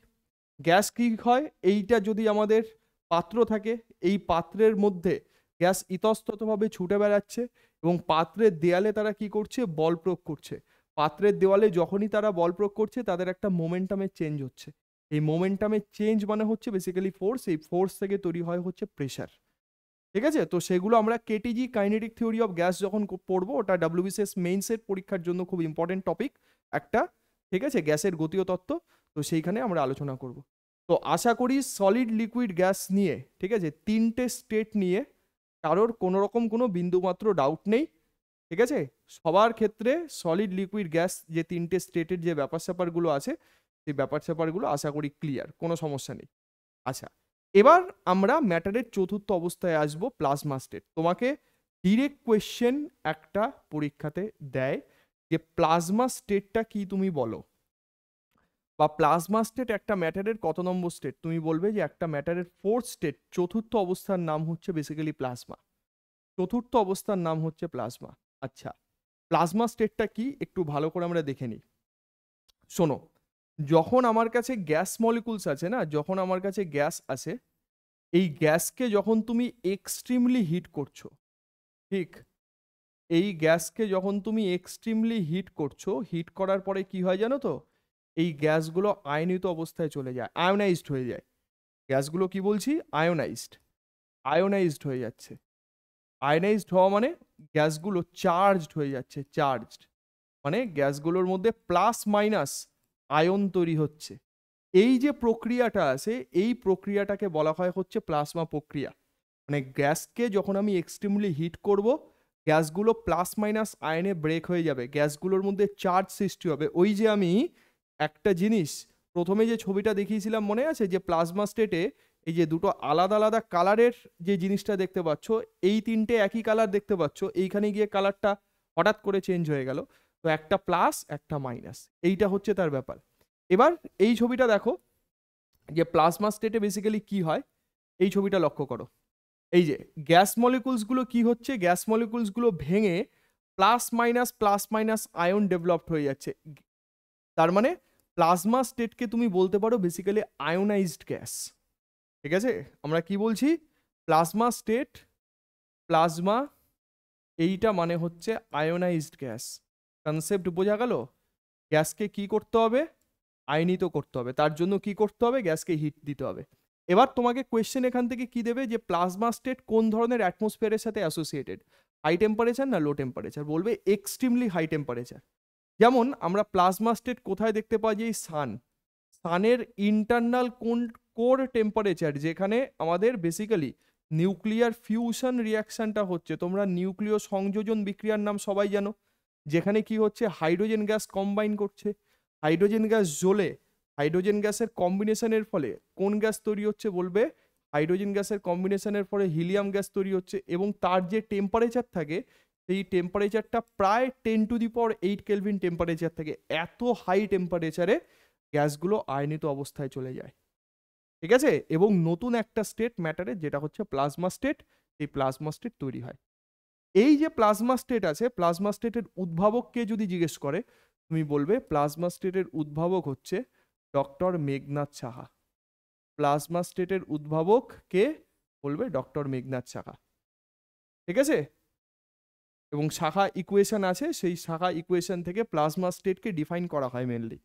গ্যাস কি হয়? এইটা যদি আমাদের পাত্র থাকে, এই পাত্রের মধ্যে গ্যাস ইতস্ততভাবে ছুটে বেড়াচ্ছে, এবং পাত্রের দেয়ালে তারা কি করছে? বল প্রয়োগ করছে। পাত্রের দেওয়ালে যখনই তারা বল প্রয়োগ করছে, তাদের একটা মোমেন্টামের চেঞ্জ হচ্ছে। এই মোমেন্টামের চেঞ্জ মানে হচ্ছে বেসিক্যালি ফোর্স। এই ফোর্স থেকে তৈরি হয় হচ্ছে প্রেশার। ঠিক আছে, তো সেগুলো আমরা কেটিজি, কাইনেটিক থিওরি অফ গ্যাস, যখন পড়বো, ওটা ডাব্লিউবিসিএস মেইনসের পরীক্ষার জন্য খুব ইম্পর্টেন্ট টপিক একটা। ঠিক আছে, গ্যাসের গতীয় তত্ত্ব, তো সেইখানে আমরা আলোচনা করব। তো আশা করি সলিড লিকুইড গ্যাস নিয়ে, ঠিক আছে, 3টে স্টেট নিয়ে কারোর কোনো রকম কোনো বিন্দুমাত্র ডাউট নেই। ঠিক আছে, সবার ক্ষেত্রে সলিড লিকুইড গ্যাস যে 3টে স্টেটের যে ব্যাপার স্যাপারগুলো আছে, সেই ব্যাপার স্যাপারগুলো আশা করি ক্লিয়ার, কোনো সমস্যা নেই। আচ্ছা, এবার আমরা ম্যাটারের চতুর্থ অবস্থায় আসব, প্লাজমা স্টেট। তোমাকে ডিরেক্ট কোয়েশ্চেন একটা পরীক্ষাতে দেয় যে প্লাজমা স্টেটটা কি, তুমি বলো, বা প্লাজমা স্টেট একটা ম্যাটারের কত নম্বর স্টেট? তুমি বলবে যে একটা ম্যাটারের ফোর্থ স্টেট, চতুর্থ অবস্থার নাম হচ্ছে বেসিক্যালি প্লাজমা। চতুর্থ অবস্থার নাম হচ্ছে প্লাজমা। আচ্ছা, প্লাজমা স্টেটটা কি একটু ভালো করে আমরা দেখে নিই। শোনো, যখন আমার কাছে গ্যাস মলিকুলস আছে না, যখন আমার কাছে গ্যাস আছে, এই গ্যাসকে যখন তুমি এক্সট্রিমলি হিট করছো, ঠিক, এই গ্যাসকে যখন তুমি এক্সট্রিমলি হিট করছো, হিট করার পরে কি হয় জানো তো, এই গ্যাসগুলো আয়নিত অবস্থায় চলে যায়, আয়োনাইজড হয়ে যায়। গ্যাসগুলো কি বলছি, আয়োনাইজড, আয়োনাইজড হয়ে যাচ্ছে। আয়োনাইজড হওয়া মানে গ্যাসগুলো চার্জড হয়ে যাচ্ছে, চার্জড মানে গ্যাসগুলোর মধ্যে প্লাস মাইনাস আয়ন তৈরি হচ্ছে। এই যে প্রক্রিয়াটা আছে, এই প্রক্রিয়াটাকে বলা হয় হচ্ছে প্লাজমা প্রক্রিয়া। মানে গ্যাসকে যখন আমি এক্সট্রিমলি হিট করব, গ্যাসগুলো প্লাস মাইনাস আয়নে ব্রেক হয়ে যাবে, গ্যাসগুলোর মধ্যে চার্জ সৃষ্টি হবে। ওই যে আমি একটা জিনিস প্রথমে যে ছবিটা দেখিয়েছিলাম মনে আছে, যে প্লাজমা স্টেটে এই যে দুটো আলাদা আলাদা কালারের যে জিনিসটা দেখতে পাচ্ছ, এই তিনটে একই কালার দেখতে পাচ্ছ, এইখানে গিয়ে কালারটা হঠাৎ করে চেঞ্জ হয়ে গেল, তো একটা প্লাস একটা মাইনাস, এইটা হচ্ছে তার ব্যাপার। এবার এই ছবিটা দেখো, যে প্লাজমা স্টেটে বেসিক্যালি কি হয়, এই ছবিটা লক্ষ্য করো। এই যে গ্যাস মলিকুলসগুলো কি হচ্ছে, গ্যাস মলিকুলসগুলো ভেঙে প্লাস মাইনাস আয়ন ডেভেলপড হয়ে যাচ্ছে। তার মানে প্লাজমা স্টেটকে তুমি বলতে পারো বেসিক্যালি আয়োনাইজড গ্যাস। ঠিক আছে, আমরা কি বলছি, প্লাজমা স্টেট, প্লাজমা, এইটা মানে হচ্ছে আয়োনাইজড গ্যাস। কনসেপ্ট বোঝা গেল? গ্যাসকে কি করতে হবে, আয়নিত করতে হবে, তার জন্য কি করতে হবে, গ্যাসকে হিট দিতে হবে। এবার তোমাকে কোয়েশ্চেন এখান থেকে কি দেবে, যে প্লাজমা স্টেট কোন ধরনের অ্যাটমসফিয়ারের সাথে অ্যাসোসিয়েটেড, হাই টেম্পারেচার না লো টেম্পারেচার, বলবে এক্সট্রিমলি হাই টেম্পারেচার। যেমন আমরা প্লাজমা স্টেট কোথায় দেখতে পাই, যে সান, সানের ইন্টারনাল কোর টেম্পারেচার, যেখানে আমাদের বেসিক্যালি নিউক্লিয়ার ফিউশন রিয়াকশনটা হচ্ছে, তোমরা নিউক্লিয় সংযোজন বিক্রিয়ার নাম সবাই জানো, যেখানে কি হচ্ছে, হাইড্রোজেন গ্যাস কম্বাইন করছে, হাইড্রোজেন গ্যাস জ্বলে, হাইড্রোজেন গ্যাসের কম্বিনেশনের ফলে কোন গ্যাস তৈরি হচ্ছে, বলবে হাইড্রোজেন গ্যাসের কম্বিনেশনের ফলে হিলিয়াম গ্যাস তৈরি হচ্ছে, এবং তার যে টেম্পারেচার থাকে, সেই টেম্পারেচারটা প্রায় 10⁸ কেলভিন টেম্পারেচার থাকে। এত হাই টেম্পারেচারে গ্যাসগুলো আয়নিত অবস্থায় চলে যায়। ঠিক আছে, এবং নতুন একটা স্টেট ম্যাটারে, যেটা হচ্ছে প্লাজমা স্টেট, এই প্লাজমা স্টেট তৈরি হয়। এই যে প্লাজমা স্টেট আছে, প্লাজমা স্টেটের উদ্ভাবককে যদি জিজ্ঞেস করে, তুমি বলবে প্লাজমা স্টেটের উদ্ভাবক হচ্ছে ডক্টর মেঘনাথ সাহা। প্লাজমা স্টেটের উদ্ভাবক কে, বলবে ডক্টর মেঘনাথ সাহা। ঠিক আছে, এবং শাখা ইকুয়েশন আছে, সেই শাখা ইকুয়েশন থেকে প্লাজমা স্টেটকে ডিফাইন করা হয় মেনলি।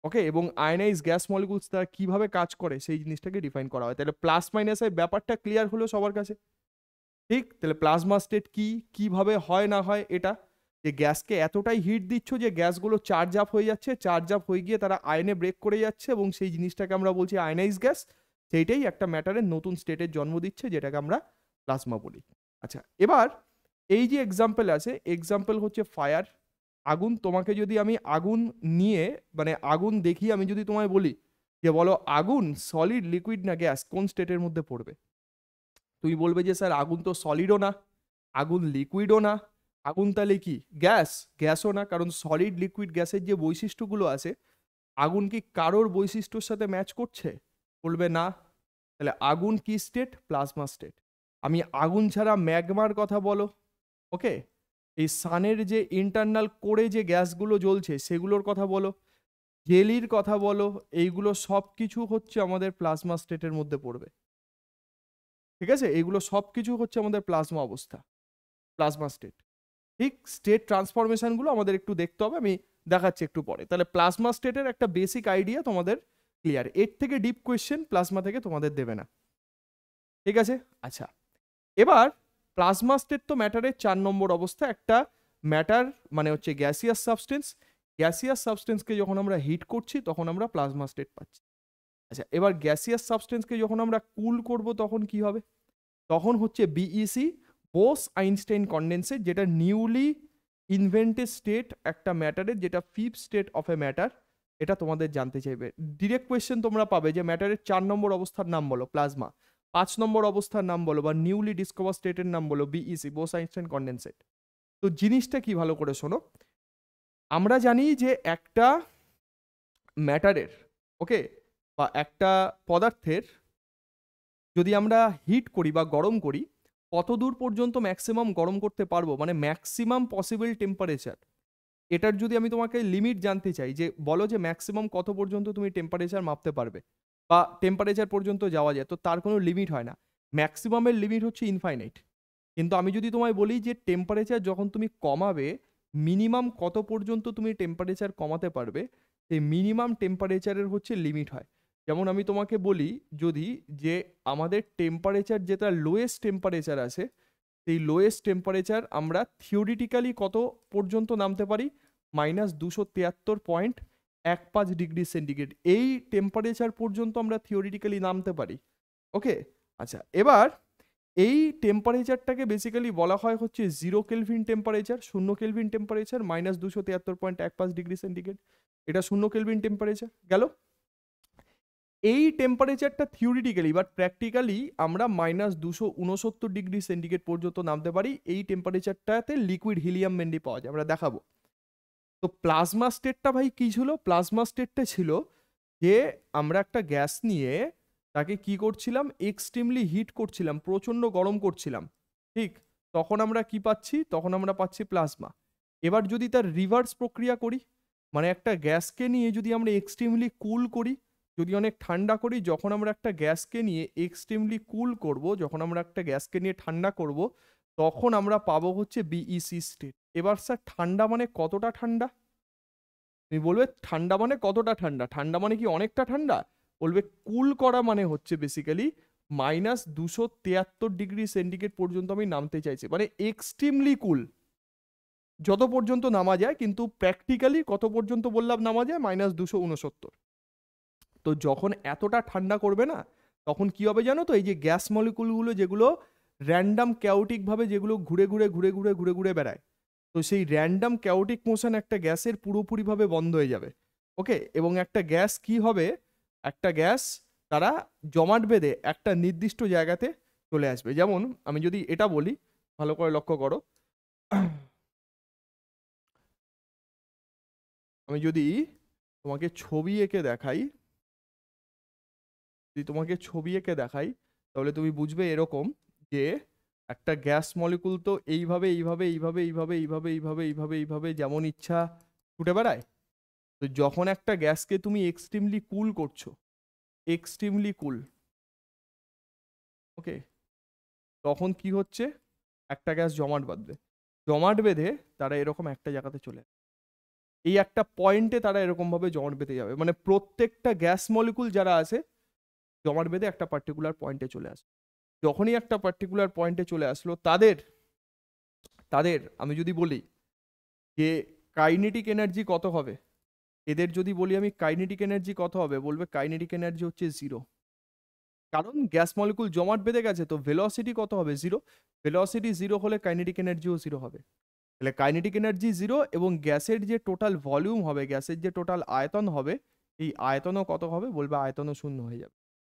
ওকে, এবং আয়নাইজ গ্যাস মলিকুলস তারা কিভাবে কাজ করে সেই জিনিসটাকে ডিফাইন করা হয়। তাহলে প্লাস মাইনাসের ব্যাপারটা ক্লিয়ার হলো সবার কাছে? ঠিক, তাহলে প্লাজমা স্টেট কি, কিভাবে হয় না হয়, এটা যে গ্যাসকে এতটাই হিট দিচ্ছ যে গ্যাসগুলো চার্জ আপ হয়ে যাচ্ছে, চার্জ আপ হয়ে গিয়ে তারা আয়নে ব্রেক করে যাচ্ছে, এবং সেই জিনিসটাকে আমরা বলছি আয়নাইজ গ্যাস। সেইটাই একটা ম্যাটারের নতুন স্টেটের জন্ম দিচ্ছে, যেটাকে আমরা প্লাজমা বলি। আচ্ছা, এবার এই যে এক্সাম্পল আছে, এক্সাম্পল হচ্ছে ফায়ার, আগুন। তোমাকে যদি আমি আগুন নিয়ে, মানে আগুন দেখিয়ে আমি যদি তোমায় বলি যে বলো আগুন সলিড, লিকুইড না গ্যাস, কোন স্টেটের মধ্যে পড়বে? তুমি বলবে যে স্যার আগুন তো সলিডও না, আগুন লিকুইডও না, আগুন তাহলে কি গ্যাস? গ্যাসও না, কারণ সলিড লিকুইড গ্যাসের যে বৈশিষ্ট্যগুলো আছে, আগুন কি কারোর বৈশিষ্ট্যর সাথে ম্যাচ করছে? বলবে না। তাহলে আগুন কি স্টেট? Plasma state. আমি আগুন ছাড়া ম্যাগমার কথা বলো, ওকে, এই সানের যে ইন্টারনাল কোরে যে গ্যাসগুলো জ্বলছে সেগুলোর কথা বলো, জেলির কথা বলো, এইগুলো সব কিছু হচ্ছে আমাদের প্লাজমা স্টেটের মধ্যে পড়বে। ঠিক আছে, এইগুলো সব কিছু হচ্ছে আমাদের প্লাজমা অবস্থা, প্লাজমা স্টেট। ঠিক, স্টেট ট্রান্সফরমেশনগুলো আমাদের একটু দেখতে হবে, আমি দেখাচ্ছি একটু পরে। তাহলে প্লাজমা স্টেটের একটা বেসিক আইডিয়া তোমাদের ক্লিয়ার, এর থেকে ডিপ কোয়েশ্চেন প্লাজমা থেকে তোমাদের দেবে না। ঠিক আছে, আচ্ছা, এবার প্লাজমা স্টেট তো ম্যাটারের 4 নম্বর অবস্থা। একটা ম্যাটার মানে হচ্ছে গ্যাসিয়াস সাবস্টেন্স, গ্যাসিয়াস সাবস্টেন্সকে যখন আমরা হিট করছি তখন আমরা প্লাজমা স্টেট পাচ্ছি। আচ্ছা, এবার গ্যাসিয়াস সাবস্টেন্সকে যখন আমরা কুল করব তখন কি হবে? তখন হচ্ছে বিইসি, বোস আইনস্টাইন কনডেন্সেট, যেটা নিউলি ইনভেন্টেড স্টেট একটা ম্যাটারের, যেটা fifth state of a matter. এটা তোমাদের জানতে চাইবে, ডিরেক্ট কোয়েশ্চেন তোমরা পাবে যে ম্যাটারের 4 নম্বর অবস্থার নাম বলো, প্লাজমা, 5 নম্বর অবস্থার নাম বলো, বা নিউলি ডিসকভার স্টেটের নাম বলো, বিইসি, বোস আইনস্টাইন কনডেন্সেট। তো জিনিসটা কি ভালো করে শোনো, আমরা জানি যে একটা ম্যাটারের, ওকে, বা একটা পদার্থের যদি আমরা হিট করি বা গরম করি, কত দূর পর্যন্ত ম্যাক্সিমাম গরম করতে পারবো, মানে ম্যাক্সিমাম পসিবল টেম্পারেচার, এটার যদি আমি তোমাকে লিমিট জানতে চাই, যে বলো যে ম্যাক্সিমাম কত পর্যন্ত তুমি টেম্পারেচার মাপতে পারবে বা টেম্পারেচার পর্যন্ত যাওয়া যায়, তো তার কোনো লিমিট হয় না, ম্যাক্সিমামের লিমিট হচ্ছে ইনফাইনাইট। কিন্তু আমি যদি তোমায় বলি যে টেম্পারেচার যখন তুমি কমাবে, মিনিমাম কত পর্যন্ত তুমি টেম্পারেচার কমাতে পারবে, সেই মিনিমাম টেম্পারেচারের হচ্ছে লিমিট হয়। যেমন আমি তোমাকে বলি যদি, যে আমাদের টেম্পারেচার যেটা লোয়েস্ট টেম্পারেচার আছে, সেই লোয়েস্ট টেম্পারেচার আমরা থিওরিটিক্যালি কত পর্যন্ত নামতে পারি, -273.15 ডিগ্রি সেন্টিগ্রেড, এই টেম্পারেচার পর্যন্ত আমরা থিওরিটিক্যালি নামতে পারি। ওকে, আচ্ছা, এবার এই টেম্পারেচারটাকে বেসিক্যালি বলা হয় হচ্ছে 0 kelvin temperature, 0 kelvin temperature, -273.15 degree centigrade, এটা 0 কেলভিন টেম্পারেচার গেল। এই টেম্পারেচারটা থিওরিটিক্যালি বাট প্র্যাকটিক্যালি আমরা -269 ডিগ্রি সেন্টিগ্রেড পর্যন্ত নামতে পারি, এই টেম্পারেচারটাতে লিকুইড হিলিয়াম মেনলি পাওয়া যায়, আমরা দেখাবো। তো প্লাজমা স্টেটটা ভাই কি ছিল? প্লাজমা স্টেটটা ছিল যে আমরা একটা গ্যাস নিয়ে তাকে কি করছিলাম, এক্সট্রিমলি হিট করছিলাম, প্রচণ্ড গরম করছিলাম, ঠিক? তখন আমরা কি পাচ্ছি? তখন আমরা পাচ্ছি প্লাজমা। এবার যদি তার রিভার্স প্রক্রিয়া করি, মানে একটা গ্যাসকে নিয়ে যদি আমরা এক্সট্রিমলি কুল করি, যদি অনেক ঠান্ডা করি, যখন আমরা একটা গ্যাসকে নিয়ে এক্সট্রিমলি কুল করব, যখন আমরা একটা গ্যাসকে নিয়ে ঠান্ডা করব, তখন আমরা পাবো হচ্ছে বিইসি স্টেট। এবার স্যার ঠান্ডা মানে কতটা ঠান্ডা? তুমি বলবে ঠান্ডা মানে কতটা ঠান্ডা, ঠান্ডা মানে কি অনেকটা ঠান্ডা? বলবে কুল করা মানে হচ্ছে বেসিক্যালি -273 ডিগ্রি সেন্টিগ্রেড পর্যন্ত আমি নামতে চাইছি, মানে এক্সট্রিমলি কুল যত পর্যন্ত নামা যায়, কিন্তু প্র্যাকটিক্যালি কত পর্যন্ত বললাম নামা যায়, -269। তো যখন এতটা ঠান্ডা করবে না, তখন কি হবে জানো তো? এই যে গ্যাস মলিকুলগুলো যেগুলো র্যান্ডাম ক্যাওটিক ভাবে যেগুলো ঘুরে ঘুরে ঘুরে ঘুরে ঘুরে ঘুরে বেড়ায়, তো সেই র্যান্ডাম ক্যাওটিক মোশন একটা গ্যাসের পুরোপুরিভাবে বন্ধ হয়ে যাবে। ওকে, এবং একটা গ্যাস কি হবে, একটা গ্যাস তারা জমাট বেঁধে একটা নির্দিষ্ট জায়গাতে চলে আসবে। যেমন আমি যদি এটা বলি, ভালো করে লক্ষ্য করো, আমি যদি তোমাকে ছবি এঁকে দেখাই, যদি তোমাকে ছবি এঁকে দেখাই, তাহলে তুমি বুঝবে এরকম যে একটা গ্যাস মলিকুল তো এইভাবে এইভাবে এইভাবে এইভাবে এইভাবে এইভাবে এইভাবে এইভাবে যেমন ইচ্ছা ছুটে বেড়ায়। তো যখন একটা গ্যাসকে তুমি এক্সট্রিমলি কুল করছো, এক্সট্রিমলি কুল, ওকে, তখন কি হচ্ছে, একটা গ্যাস জমাট বাঁধবে, জমাট বেঁধে তারা এরকম একটা জায়গাতে চলে আসবে। এই একটা পয়েন্টে তারা এরকম ভাবে জমাট বেঁধে যাবে, মানে প্রত্যেকটা গ্যাস মলিকুল যারা আছে জমাট বেঁধে একটা পার্টিকুলার পয়েন্টে চলে আসে। যখনই একটা পার্টিকুলার পয়েন্টে চলে আসলো, তাদের তাদের আমি যদি বলি যে কাইনেটিক এনার্জি কত হবে, এদের যদি বলি আমি কাইনেটিক এনার্জি কত হবে, বলবে কাইনেটিক এনার্জি হচ্ছে 0, কারণ গ্যাস মলিকুল জমাট বেঁধে গেছে, তো ভেলোসিটি কত হবে? 0। ভেলোসিটি 0 হলে কাইনেটিক এনার্জিও 0 হবে। তাহলে কাইনেটিক এনার্জি 0, এবং গ্যাসের যে টোটাল ভলিউম হবে, গ্যাসের যে টোটাল আয়তন হবে, এই আয়তনও কত হবে? বলবে আয়তনও 0 হয়ে যাবে।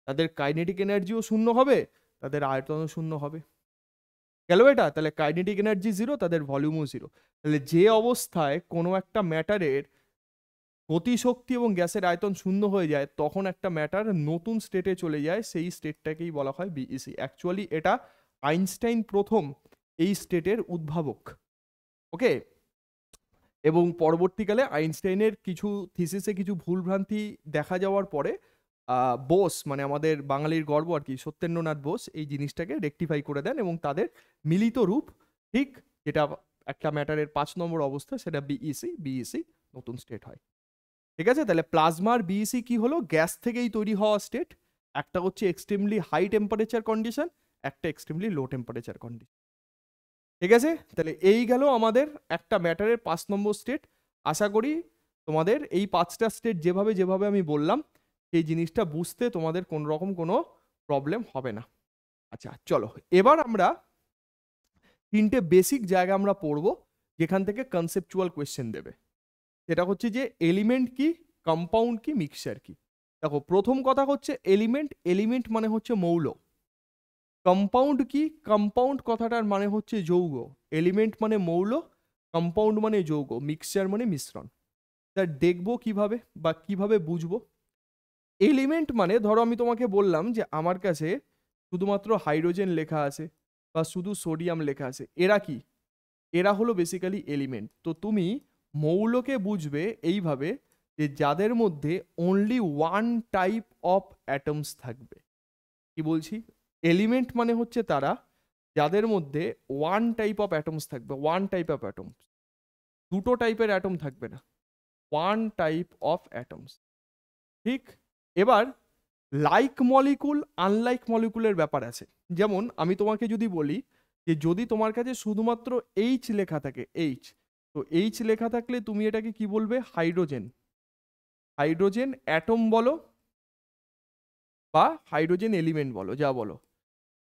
তাদের কাইনেটিক এনার্জিও 0 হবে, তাদের আয়তনও 0 হবে। গেল এটা? তাহলে কাইনেটিক এনার্জি 0, তাদের ভলিউমও 0। তাহলে যে অবস্থায় কোনো একটা ম্যাটারের গতিশক্তি এবং গ্যাসের আয়তন 0 হয়ে যায়, তখন একটা ম্যাটার নতুন স্টেটে চলে যায়, সেই স্টেটটাকেই বলা হয় বিইসি। অ্যাকচুয়ালি এটা আইনস্টাইন প্রথম এই স্টেটের উদ্ভাবক। ওকে, এবং পরবর্তীকালে আইনস্টাইনের কিছু থিসিসে কিছু ভুলভ্রান্তি দেখা যাওয়ার পরে বোস, মানে আমাদের বাঙালির গর্ব আর কি, সত্যেন্দ্রনাথ বোস এই জিনিসটাকে রেকটিফাই করে দেন, এবং তাদের মিলিত রূপ, ঠিক যেটা একটা ম্যাটারের 5 নম্বর অবস্থা, সেটা বিইসি নতুন স্টেট হয়। ঠিক আছে, তাহলে প্লাজমার বিইসি কি হলো? গ্যাস থেকেই তৈরি হওয়া স্টেট, একটা হচ্ছে এক্সট্রিমলি হাই টেম্পারেচার কন্ডিশন, একটা এক্সট্রিমলি লো টেম্পারেচার কন্ডিশন। ঠিক আছে, তাহলে এই গেল আমাদের একটা ম্যাটারের 5 নম্বর স্টেট। আশা করি তোমাদের এই 5টা স্টেট যেভাবে যেভাবে আমি বললাম, সেই জিনিসটা বুঝতে তোমাদের কোন রকম কোনো প্রবলেম হবে না। আচ্ছা চলো, এবার আমরা 3টে বেসিক জায়গা আমরা পড়বো যেখান থেকে কনসেপচুয়াল কোয়েশ্চেন দেবে। সেটা হচ্ছে যে এলিমেন্ট কি, কম্পাউন্ড কি, মিক্সচার কি। দেখো, প্রথম কথা হচ্ছে এলিমেন্ট। এলিমেন্ট মানে হচ্ছে মৌল। কম্পাউন্ড কি? কম্পাউন্ড কথাটার মানে হচ্ছে যৌগ। এলিমেন্ট মানে মৌল, কম্পাউন্ড মানে যৌগ, মিক্সচার মানে মিশ্রণ। তা দেখবো কিভাবে বা কিভাবে বুঝবো? এলিমেন্ট মানে ধরো আমি তোমাকে বললাম যে আমার কাছে শুধুমাত্র হাইড্রোজেন লেখা আছে, বা শুধু সোডিয়াম লেখা আছে, এরা কি? এরা হলো বেসিক্যালি এলিমেন্ট। তো তুমি মৌলকে বুঝবে এইভাবে যে যাদের মধ্যে only one type of atoms থাকবে। কি বলছি? এলিমেন্ট মানে হচ্ছে তারা যাদের মধ্যে ওয়ান টাইপ অফ অ্যাটমস থাকবে, ওয়ান টাইপ অফ অ্যাটমস, দুটো টাইপের অ্যাটম থাকবে না, ওয়ান টাইপ অফ অ্যাটমস। ঠিক? এবার লাইক মলিকুল আনলাইক মলিকুলের ব্যাপার আছে। যেমন আমি তোমাকে যদি বলি যে যদি তোমার কাছে শুধুমাত্র এইচ লেখা থাকে, এইচ, তো এইচ লেখা থাকলে তুমি এটাকে কি বলবে? হাইড্রোজেন। হাইড্রোজেন অ্যাটম বলো বা হাইড্রোজেন এলিমেন্ট বলো, যা বলো।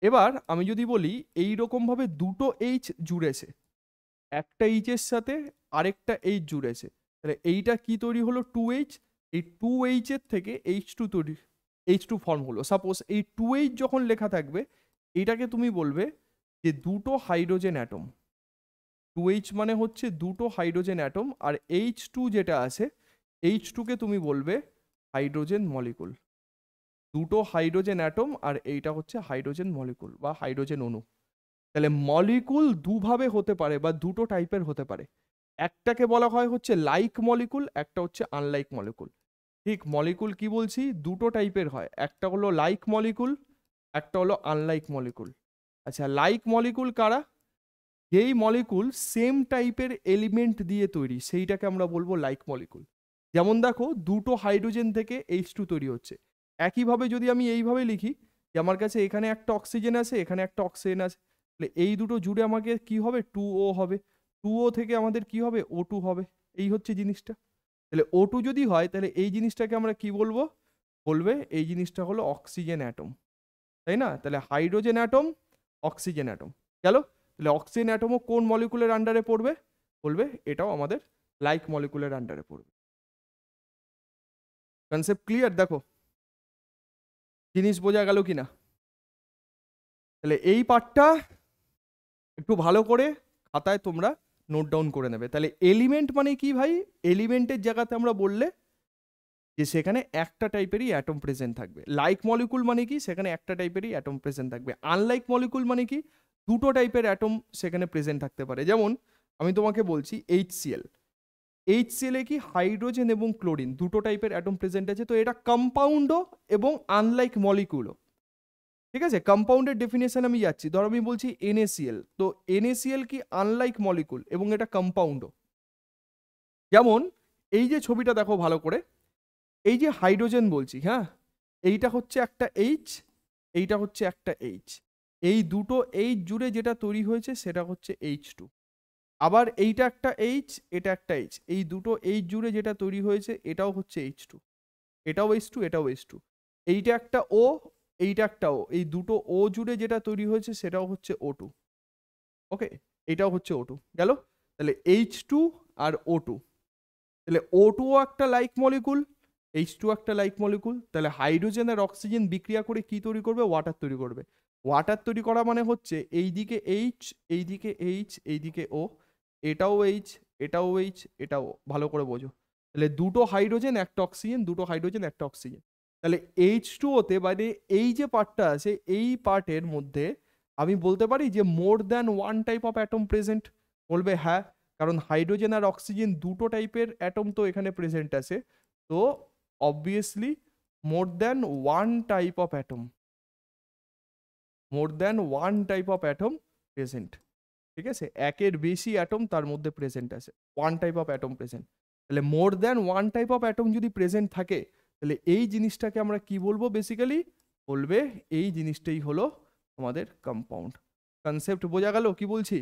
এবার আমি যদি বলি এই রকম ভাবে দুটো এইচ জুড়েছে, একটা এইচের সাথে আরেকটা এইচ জুড়েছে, তাহলে এইটা কি তৈরি হলো? Two H. এই টু এইচের থেকে এইচ টু তৈরি, এইচ টু ফর্ম হলো। সাপোজ এই টু এইচ যখন লেখা থাকবে, এটাকে তুমি বলবে যে দুটো হাইড্রোজেন অ্যাটম। টু এইচ মানে হচ্ছে দুটো হাইড্রোজেন অ্যাটম, আর এইচ টু যেটা আছে, এইচ টুকে তুমি বলবে হাইড্রোজেন মলিকুল। দুটো হাইড্রোজেন অ্যাটম, আর এইটা হচ্ছে হাইড্রোজেন মলিকুল বা হাইড্রোজেন অণু। তাহলে মলিকুল দুভাবে হতে পারে বা দুটো টাইপের হতে পারে। একটাকে বলা হয় হচ্ছে লাইক মলিকুল, একটা হচ্ছে আনলাইক মলিকুল। ঠিক, মলিকুল কি বলছি? দুটো টাইপের হয়, একটা হলো লাইক মলিকুল, একটা হলো আনলাইক মলিকুল। আচ্ছা, লাইক মলিকুল কারা? যেই মলিকুল সেম টাইপের এলিমেন্ট দিয়ে তৈরি, সেইটাকে আমরা বলবো লাইক মলিকুল। যেমন দেখো, দুটো হাইড্রোজেন থেকে এইচ টু তৈরি হচ্ছে। একইভাবে যদি আমি এইভাবে লিখি যে আমার কাছে এখানে একটা অক্সিজেন আছে, এখানে একটা অক্সিজেন আছে, তাহলে এই দুটো জুড়ে আমাকে কি হবে? টু ও হবে। টু ও থেকে আমাদের কি হবে? ও টু হবে। এই হচ্ছে জিনিসটা। তাহলে ও টু যদি হয়, তাহলে এই জিনিসটাকে আমরা কি বলবো? বলবে এই জিনিসটা হলো অক্সিজেন অ্যাটম, তাই না? তাহলে হাইড্রোজেন অ্যাটম, অক্সিজেন অ্যাটম গেল। তাহলে অক্সিজেন অ্যাটমও কোন মলিকুলের আন্ডারে পড়বে? বলবে এটাও আমাদের লাইক মলিকুলের আন্ডারে পড়বে। Concept clear? দেখো জিনিস বোঝা গেল কিনা? তাহলে এই পার্টটা একটু ভালো করে খাতায় তোমরা নোট ডাউন করে নেবে। তাহলে এলিমেন্ট মানে কি ভাই? এলিমেন্টের জায়গাতে আমরা বললে যে সেখানে একটা টাইপেরই অ্যাটম প্রেজেন্ট থাকবে। লাইক মলিকুল মানে কি? সেখানে একটা টাইপেরই অ্যাটম প্রেজেন্ট থাকবে। আনলাইক মলিকুল মানে কি? দুটো টাইপের অ্যাটম সেখানে প্রেজেন্ট থাকতে পারে। যেমন আমি তোমাকে বলছি HCl। HCl এ কি হাইড্রোজেন এবং ক্লোরিন দুটো টাইপের অ্যাটম প্রেজেন্ট আছে, তো এটা কম্পাউন্ডও এবং আনলাইক মলিকুলও। ঠিক আছে, কম্পাউন্ডের ডেফিনেশন আমি যাচ্ছি। ধর আমি বলছি NaCl, তো NaCl কি আনলাইক মলিকুল এবং এটা কম্পাউন্ডও। যেমন এই যে ছবিটা দেখো ভালো করে, এই যে হাইড্রোজেন বলছি, হ্যাঁ, এইটা হচ্ছে একটা এইচ, এইটা হচ্ছে একটা এইচ, এই দুটো এইচ জুড়ে যেটা তৈরি হয়েছে সেটা হচ্ছে এইচ টু। আবার এইটা একটা এইচ, এটা একটা এইচ, এই দুটো এইচ জুড়ে যেটা তৈরি হয়েছে এটাও হচ্ছে এইচ টু, এটাও এইচ টু, এটাও এইচ টু। এইটা একটা ও, এইটা একটা ও, এই দুটো ও জুড়ে যেটা তৈরি হয়েছে সেটাও হচ্ছে ও টু। ওকে, এটাও হচ্ছে ও টু গেল। তাহলে এইচ টু আর ও টু, তাহলে ও টু একটা লাইক মলিকুল, এইচ টু একটা লাইক মলিকুল। তাহলে হাইড্রোজেন আর অক্সিজেন বিক্রিয়া করে কি তৈরি করবে? ওয়াটার তৈরি করবে। ওয়াটার তৈরি করা মানে হচ্ছে এইদিকে এইচ, এইদিকে এইচ, এইদিকে ও, এটাও এইচ, এটাও এইচ, এটাও। ভালো করে বোঝো। তাহলে দুটো হাইড্রোজেন একটা অক্সিজেন, দুটো হাইড্রোজেন একটা অক্সিজেন। তাহলে এইচ টু ওতে মানে এই যে পার্টটা আছে, এই পার্টের মধ্যে আমি বলতে পারি যে মোর than one type of atom present. বলবে হ্যাঁ, কারণ হাইড্রোজেন আর অক্সিজেন দুটো টাইপের অ্যাটম তো এখানে প্রেজেন্ট আছে, তো obviously more than one type of atom, more than one type of atom present. ঠিক আছে, একের বেশি অ্যাটম তার মধ্যে প্রেজেন্ট আছে, one type of atom present. তাহলে more than one type of atom যদি প্রেজেন্ট থাকে, তাহলে এই জিনিসটাকে আমরা কি বলবো? বেসিক্যালি বলবে এই জিনিসটাই হলো আমাদের কম্পাউন্ড। কনসেপ্ট বোঝা গেল কি বলছি?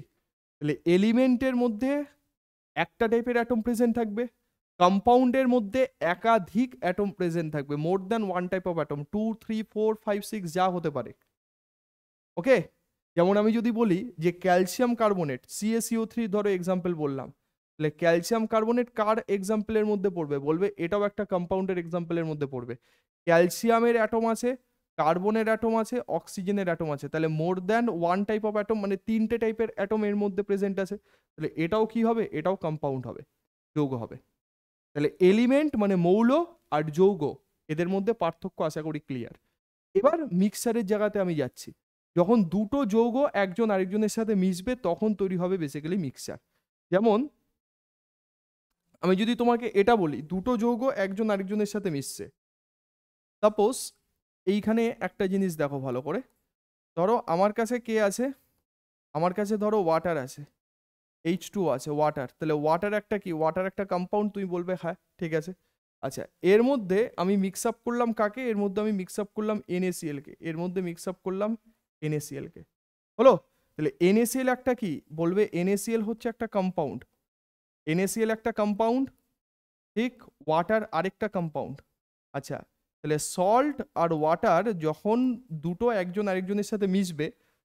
তাহলে এলিমেন্টের মধ্যে একটা টাইপের অ্যাটম প্রেজেন্ট থাকবে, কম্পাউন্ডের মধ্যে একাধিক অ্যাটম প্রেজেন্ট থাকবে, মোর than one type of atom, 2 3 4 5 6 যা হতে পারে। ওকে, যেমন আমি যদি বলি যে ক্যালসিয়াম কার্বনেট CaCO3 ধরো এক্সাম্পল বললাম, তাহলে ক্যালসিয়াম কার্বনেট কার এক্সাম্পলের মধ্যে পড়বে? বলবে এটাও একটা কম্পাউন্ডের এক্সাম্পলের মধ্যে পড়বে। ক্যালসিয়ামের অ্যাটম আছে, কার্বনের অ্যাটম আছে, অক্সিজেনের অ্যাটম আছে, তাহলে more than one type of atom মানে তিনটে টাইপের অ্যাটম এর মধ্যে প্রেজেন্ট আছে, তাহলে এটাও কি হবে? এটাও কম্পাউন্ড হবে, যৌগ হবে। তাহলে এলিমেন্ট মানে মৌল আর যৌগ, এদের মধ্যে পার্থক্য আশা করি ক্লিয়ার। এবার মিক্সারের জায়গাতে আমি যাচ্ছি। যখন দুটো যৌগ একজন আরেকজনের সাথে মিশবে তখন তৈরি হবে বেসিক্যালি মিক্সচার। যেমন আমি যদি তোমাকে এটা বলি, দুটো যৌগ একজন আরেকজনের সাথে মিশছে, সাপোজ এইখানে একটা জিনিস দেখো ভালো করে, ধরো আমার কাছে কে আছে, আমার কাছে ধরো ওয়াটার আছে, H2 আছে, ওয়াটার। তাহলে ওয়াটার একটা কি, ওয়াটার একটা কম্পাউন্ড, তুমি বলবে হ্যাঁ ঠিক আছে। আচ্ছা, এর মধ্যে আমি মিক্স আপ করলাম কাকে, এর মধ্যে আমি মিক্স আপ করলাম NaCl কে, এর মধ্যে মিক্স আপ করলাম NaCl কে, হলো? তাহলে NaCl একটা কি, বলবে NaCl হচ্ছে একটা কম্পাউন্ড, NaCl একটা কম্পাউন্ড, ঠিক, ওয়াটার আরেকটা কম্পাউন্ড। আচ্ছা, তাহলে সল্ট আর ওয়াটার যখন দুটো একজন আরেকজনের সাথে মিশবে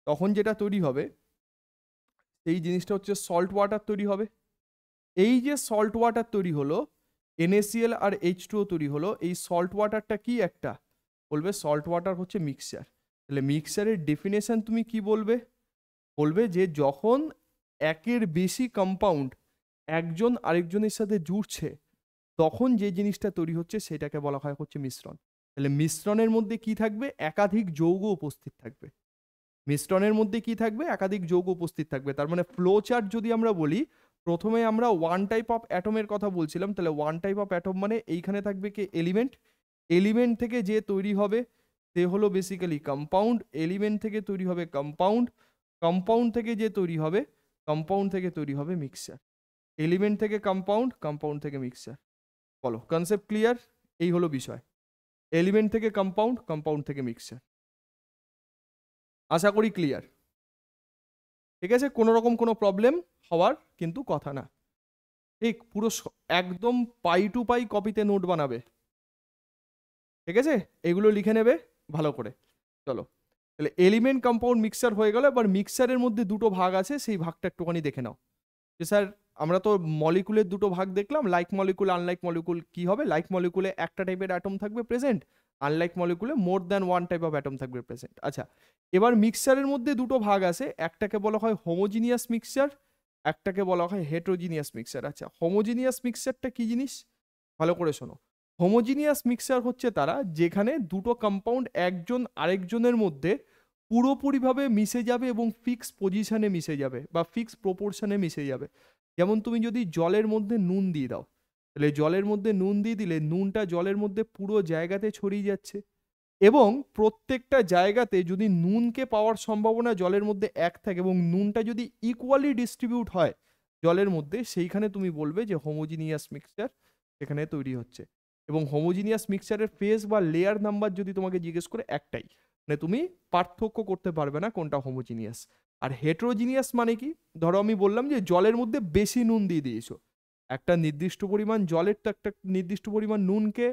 তখন যেটা তৈরি হবে সেই জিনিসটা হচ্ছে সল্ট ওয়াটার তৈরি হবে। এই যে সল্ট ওয়াটার তৈরি হলো, NaCl আর H2O তৈরি হলো, এই সল্ট ওয়াটারটা কি একটা, বলবে সল্ট ওয়াটার হচ্ছে মিক্সচার। তাহলে মিক্সচারের ডেফিনেশন তুমি কি বলবে, বলবে যে যখন একের বেশি কম্পাউন্ড একজন আরেকজনের সাথে জুড়ছে তখন যে জিনিসটা তৈরি হচ্ছে সেটাকে বলা হয় হচ্ছে মিশ্রণ। তাহলে মিশ্রণের মধ্যে কি থাকবে, একাধিক যৌগ উপস্থিত থাকবে। মিশ্রণের মধ্যে কি থাকবে, একাধিক যৌগ উপস্থিত থাকবে। তার মানে ফ্লো চার্ট যদি আমরা বলি, প্রথমে আমরা ওয়ান টাইপ অফ অ্যাটমের কথা বলছিলাম, তাহলে ওয়ান টাইপ অফ অ্যাটম মানে এইখানে থাকবে কি এলিমেন্ট, এলিমেন্ট থেকে যে তৈরি হবে সে হলো বেসিক্যালি কম্পাউন্ড, এলিমেন্ট থেকে তৈরি হবে কম্পাউন্ড, কম্পাউন্ড থেকে যে তৈরি হবে, কম্পাউন্ড থেকে তৈরি হবে মিক্সচার, এলিমেন্ট থেকে কম্পাউন্ড, কম্পাউন্ড থেকে মিক্সচার। বলো কনসেপ্ট ক্লিয়ার? এই হলো বিষয়, এলিমেন্ট থেকে কম্পাউন্ড, কম্পাউন্ড থেকে মিক্সচার। আশা করি ক্লিয়ার, ঠিক আছে? কোনো রকম কোনো প্রবলেম হওয়ার কিন্তু কথা না, ঠিক, পুরো একদম পাই টু পাই কপিতে নোট বানাবে, ঠিক আছে? এগুলো লিখে নেবে ভালো করে। চলো, তাহলে এলিমেন্ট কম্পাউন্ড মিক্সচার হয়ে গেল। এবার মিক্সচারের মধ্যে দুটো ভাগ আছে, সেই ভাগটা একটুখানি দেখে নাও। যে স্যার আমরা তো মলিকুলের দুটো ভাগ দেখলাম, লাইক মলিকুল আনলাইক মলিকুল। কি হবে, লাইক মলিকুলে একটা টাইপের অ্যাটম থাকবে প্রেজেন্ট, আনলাইক মলিকুলে more than one type of atom থাকবে প্রেজেন্ট। আচ্ছা, এবার মিক্সচারের মধ্যে দুটো ভাগ আছে, একটাকে বলা হয় হোমোজিনিয়াস মিক্সচার, একটাকে বলা হয় হেটেরোজিনিয়াস মিক্সচার। আচ্ছা, হোমোজিনিয়াস মিক্সচারটা কি জিনিস, ভালো করে শোনো। হোমোজিনিয়াস মিক্সচার হচ্ছে তারা যেখানে দুটো কম্পাউন্ড একজন আরেকজনের মধ্যে পুরোপুরিভাবে মিশে যাবে এবং ফিক্স পজিশনে মিশে যাবে বা ফিক্স প্রপোর্শনে মিশে যাবে। যেমন তুমি যদি জলের মধ্যে নুন দিয়ে দাও, তাহলে জলের মধ্যে নুন দিয়ে দিলে নুনটা জলের মধ্যে পুরো জায়গাতে ছড়িয়ে যাচ্ছে, এবং প্রত্যেকটা জায়গাতে যদি নুনকে পাওয়ার সম্ভাবনা জলের মধ্যে এক থাকে এবং নুনটা যদি ইকুয়ালি ডিস্ট্রিবিউট হয় জলের মধ্যে, সেইখানে তুমি বলবে যে হোমোজিনিয়াস মিক্সচার এখানে তৈরি হচ্ছে। এবং হোমোজিনিয়াস মিক্সচারের ফেজ বা লেয়ার নাম্বার যদি তোমাকে জিজ্ঞেস করে একটাই, মানে তুমি পার্থক্য করতে পারবে না কোনটা হোমোজিনিয়াস। আর হেটেরোজিনিয়াস মানে কি, ধরো আমি বললাম যে জলের মধ্যে বেশি নুন দিয়ে দিয়েছো, একটা নির্দিষ্ট পরিমাণ জলের তো একটা নির্দিষ্ট পরিমাণ নুনকে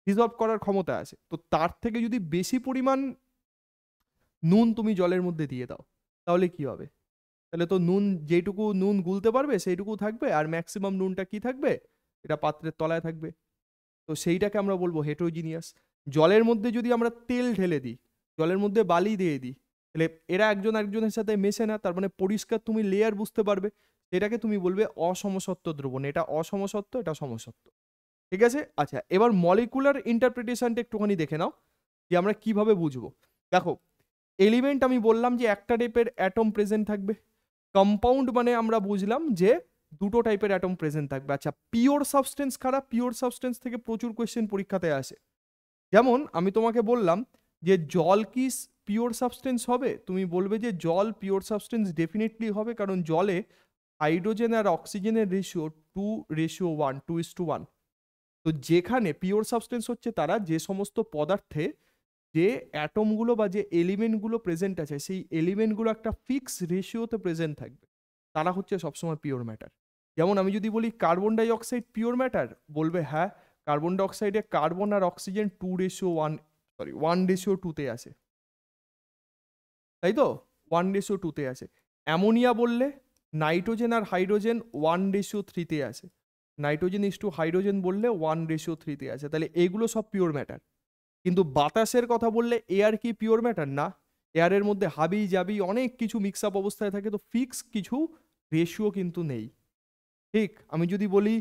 ডিজলভ করার ক্ষমতা আছে, তো তার থেকে যদি বেশি পরিমাণ নুন তুমি জলের মধ্যে দিয়ে দাও তাহলে কি হবে, তাহলে তো নুন যেটুকু নুন গুলতে পারবে সেইটুকু থাকবে, আর ম্যাক্সিমাম নুনটা কি থাকবে, এটা পাত্রের তলায় থাকবে। তো সেইটাকে আমরা বলবো হেটেরোজিনিয়াস। জলের মধ্যে যদি আমরা তেল ঢেলে দিই, জলের মধ্যে বালি দিয়ে দিই, তাহলে এরা একজন আরেকজনের সাথে মেশে না, তার মানে পরিষ্কার তুমি লেয়ার বুঝতে পারবে, এটাকে তুমি বলবে অসমসত্ব দ্রবণ, এটা অসমসত্ব, এটা সমসত্ব, ঠিক আছে? আচ্ছা, এবার মলিকুলার ইন্টারপ্রিটেশনটা একটুখানি দেখে নাও যে আমরা কিভাবে বুঝবো। দেখো, এলিমেন্ট আমি বললাম যে একটা টাইপের অ্যাটম প্রেজেন্ট থাকবে, কম্পাউন্ড মানে আমরা বুঝলাম যে দুটো টাইপের অ্যাটম প্রেজেন্ট থাকবে। আচ্ছা, পিওর সাবস্টেন্স খারাপ, পিওর সাবস্টেন্স থেকে প্রচুর কোয়েশ্চেন পরীক্ষাতে আসে। যেমন আমি তোমাকে বললাম যে জল কি পিওর সাবস্টেন্স হবে, তুমি বলবে যে জল পিওর সাবস্টেন্স ডেফিনেটলি হবে, কারণ জলে হাইড্রোজেন আর অক্সিজেনের রেশিও 2:1, 2:1। তো যেখানে পিওর সাবস্টেন্স হচ্ছে তারা যে সমস্ত পদার্থে যে অ্যাটমগুলো বা যে এলিমেন্টগুলো প্রেজেন্ট আছে সেই এলিমেন্টগুলো একটা ফিক্স রেশিওতে প্রেজেন্ট থাকবে, তারা হচ্ছে সবসময় পিওর ম্যাটার। যেমন আমি যদি বলি carbon die oxide pure matter, বলবে হ্যাঁ, কার্বন ডাই অক্সাইডে কার্বন আর অক্সিজেন 1:2-তে আছে, তাই তো, 1:2-তে আছে। অ্যামোনিয়া বললে নাইট্রোজেন আর হাইড্রোজেন 1:3-তে আছে, নাইট্রোজেন ইস টু হাইড্রোজেন বললে 1:3-তে আছে, তাহলে এগুলো সব পিওর ম্যাটার। কিন্তু বাতাসের কথা বললে এয়ার কি পিওর ম্যাটার না, এয়ারের মধ্যে হাবি জাবি অনেক কিছু মিক্স আপ অবস্থায় থাকে, তো ফিক্স কিছু রেশিও কিন্তু নেই, ঠিক। আমি যদি বলি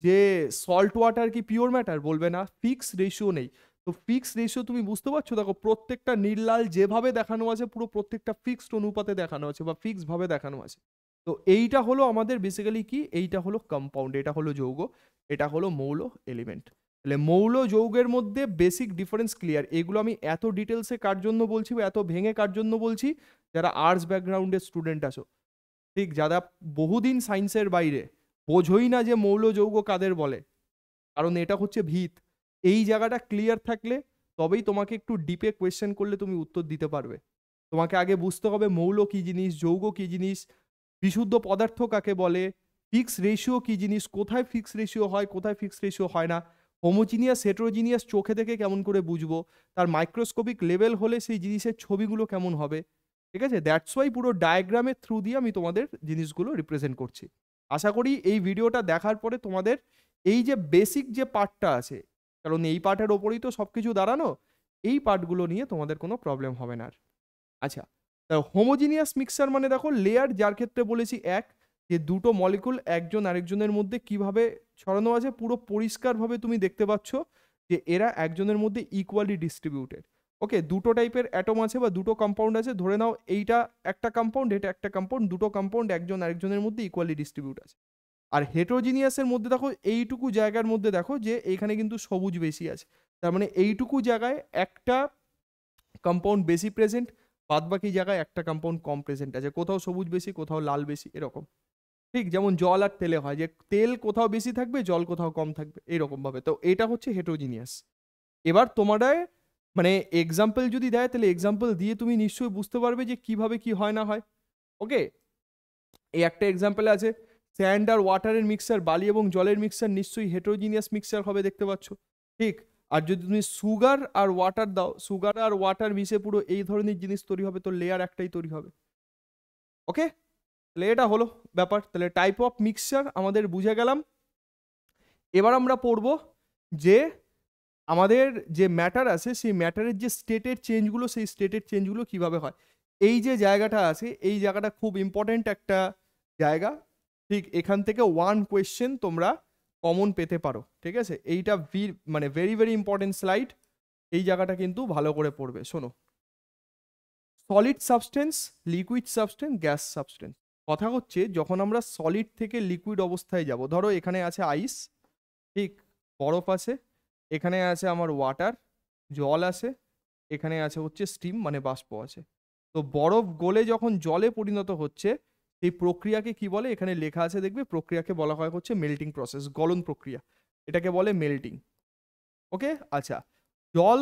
যে সল্ট ওয়াটার কি পিওর ম্যাটার, বলবে না, ফিক্স রেশিও নেই। তো ফিক্সড রেশিও তুমি বুঝতে পারছো, দেখো প্রত্যেকটা নীল যেভাবে দেখানো আছে পুরো প্রত্যেকটা ফিক্সড অনুপাতে দেখানো আছে বা ফিক্সড ভাবে দেখানো আছে। তো এইটা হলো আমাদের বেসিক্যালি কি, এইটা হলো কম্পাউন্ড, এটা হলো যৌগ, এটা হলো মৌল এলিমেন্ট। তাহলে মৌল যৌগের মধ্যে বেসিক ডিফারেন্স ক্লিয়ার। এগুলো আমি এত ডিটেলসে কার জন্য বলছি বা এত ভেঙে কার জন্য বলছি, যারা আর্টস ব্যাকগ্রাউন্ডের স্টুডেন্ট আছো, ঠিক, যারা বহুদিন সায়েন্সের বাইরে, বোঝোই না যে মৌল যৌগ কাদের বলে, কারণ এটা হচ্ছে ভিত। এই জায়গাটা ক্লিয়ার থাকলে তবেই তোমাকে একটু ডিপে কোয়েশ্চেন করলে তুমি উত্তর দিতে পারবে। তোমাকে আগে বুঝতে হবে মৌল কি জিনিস, যৌগ কি জিনিস, বিশুদ্ধ পদার্থ কাকে বলে, ফিক্স রেশিও কি জিনিস, কোথায় ফিক্স রেশিও হয় কোথায় ফিক্স রেশিও হয় না, হোমোজিনিয়াস হেটেরোজিনিয়াস চোখে দেখে কেমন করে বুঝবো, তার মাইক্রোস্কোপিক লেভেল হলে সেই জিনিসের ছবিগুলো কেমন হবে। ঠিক আছে, দ্যাটস ওয়াই পুরো ডায়াগ্রামের থ্রু দিয়ে আমি তোমাদের জিনিসগুলো রিপ্রেজেন্ট করছি। আশা করি এই ভিডিওটা দেখার পরে তোমাদের এই যে বেসিক যে পার্টটা আছে, কারণ এই পার্টের ওপরেই তো সবকিছু দাঁড়ানো, এই পার্টগুলো নিয়ে তোমাদের কোনো প্রবলেম হবে না আর। আচ্ছা, হোমোজিনিয়াস মিক্সার মানে দেখো লেয়ার, যার ক্ষেত্রে বলেছি এক, যে দুটো মলিকুল একজন আরেকজনের মধ্যে কিভাবে ছড়ানো আছে পুরো পরিষ্কারভাবে তুমি দেখতে পাচ্ছ যে এরা একজনের মধ্যে ইকুয়ালি ডিস্ট্রিবিউটেড। ওকে, দুটো টাইপের অ্যাটম আছে বা দুটো কম্পাউন্ড আছে, ধরে নাও এইটা একটা কম্পাউন্ড এটা একটা কম্পাউন্ড, দুটো কম্পাউন্ড একজন আরেকজনের মধ্যে ইকুয়ালি ডিস্ট্রিবিউট আছে। আর হেটেরোজিনিয়াসের মধ্যে দেখো এইটুকু জায়গার মধ্যে দেখো যে এইখানে কিন্তু সবুজ বেশি আছে, তার মানে এইটুকু জায়গায় একটা কম্পাউন্ড বেশি প্রেজেন্ট, বাদ বাকি জায়গায় একটা কম্পাউন্ড কম প্রেজেন্ট আছে, কোথাও সবুজ বেশি কোথাও লাল বেশি এরকম। ঠিক যেমন জল আর তেলে হয়, যে তেল কোথাও বেশি থাকবে জল কোথাও কম থাকবে এইরকম ভাবে। তো এটা হচ্ছে হেটেরোজিনিয়াস। এবার তোমরা মানে এক্সাম্পল যদি দেয় তাহলে এক্সাম্পল দিয়ে তুমি নিশ্চয়ই বুঝতে পারবে যে কিভাবে কি হয় না হয়। ওকে, এই একটা এক্সাম্পল আছে, স্যান্ড আর ওয়াটারের মিক্সার, বালি এবং জলের মিক্সার নিশ্চয়ই হেটেরোজিনিয়াস মিক্সার হবে, দেখতে পাচ্ছ। ঠিক, আর যদি তুমি সুগার আর ওয়াটার দাও, সুগার আর ওয়াটার মিশে পুরো এই ধরনের জিনিস তৈরি হবে, তো লেয়ার একটাই তৈরি হবে। ওকে, তাহলে এটা হলো ব্যাপার। তাহলে টাইপ অফ মিক্সচার আমাদের বুঝে গেলাম। এবার আমরা পড়ব যে আমাদের যে ম্যাটার আছে সেই ম্যাটারের যে স্টেটের চেঞ্জগুলো, সেই স্টেটের চেঞ্জগুলো কিভাবে হয়। এই যে জায়গাটা আছে এই জায়গাটা খুব ইম্পর্টেন্ট একটা জায়গা। ঠিক, এখান থেকে ওয়ান কোয়েশ্চেন তোমরা কমন পেতে পারো। ঠিক আছে, এইটা মানে ভেরি ভেরি ইম্পর্টেন্ট স্লাইড, এই জায়গাটা কিন্তু ভালো করে পড়বে। শোনো, solid substance, liquid substance, gas substance. কথা হচ্ছে যখন আমরা সলিড থেকে লিকুইড অবস্থায় যাব, ধরো এখানে আছে আইস, ঠিক, বরফ আছে, এখানে আছে আমার ওয়াটার, জল আছে, এখানে আছে হচ্ছে স্টিম মানে বাষ্প আছে। তো বরফ গলে যখন জলে পরিণত হচ্ছে সেই প্রক্রিয়াকে কি বলে, এখানে লেখা আছে দেখবে, প্রক্রিয়াকে বলা হয় হচ্ছে মেল্টিং প্রসেস, গলন প্রক্রিয়া, এটাকে বলে মেল্টিং। ওকে, আচ্ছা, জল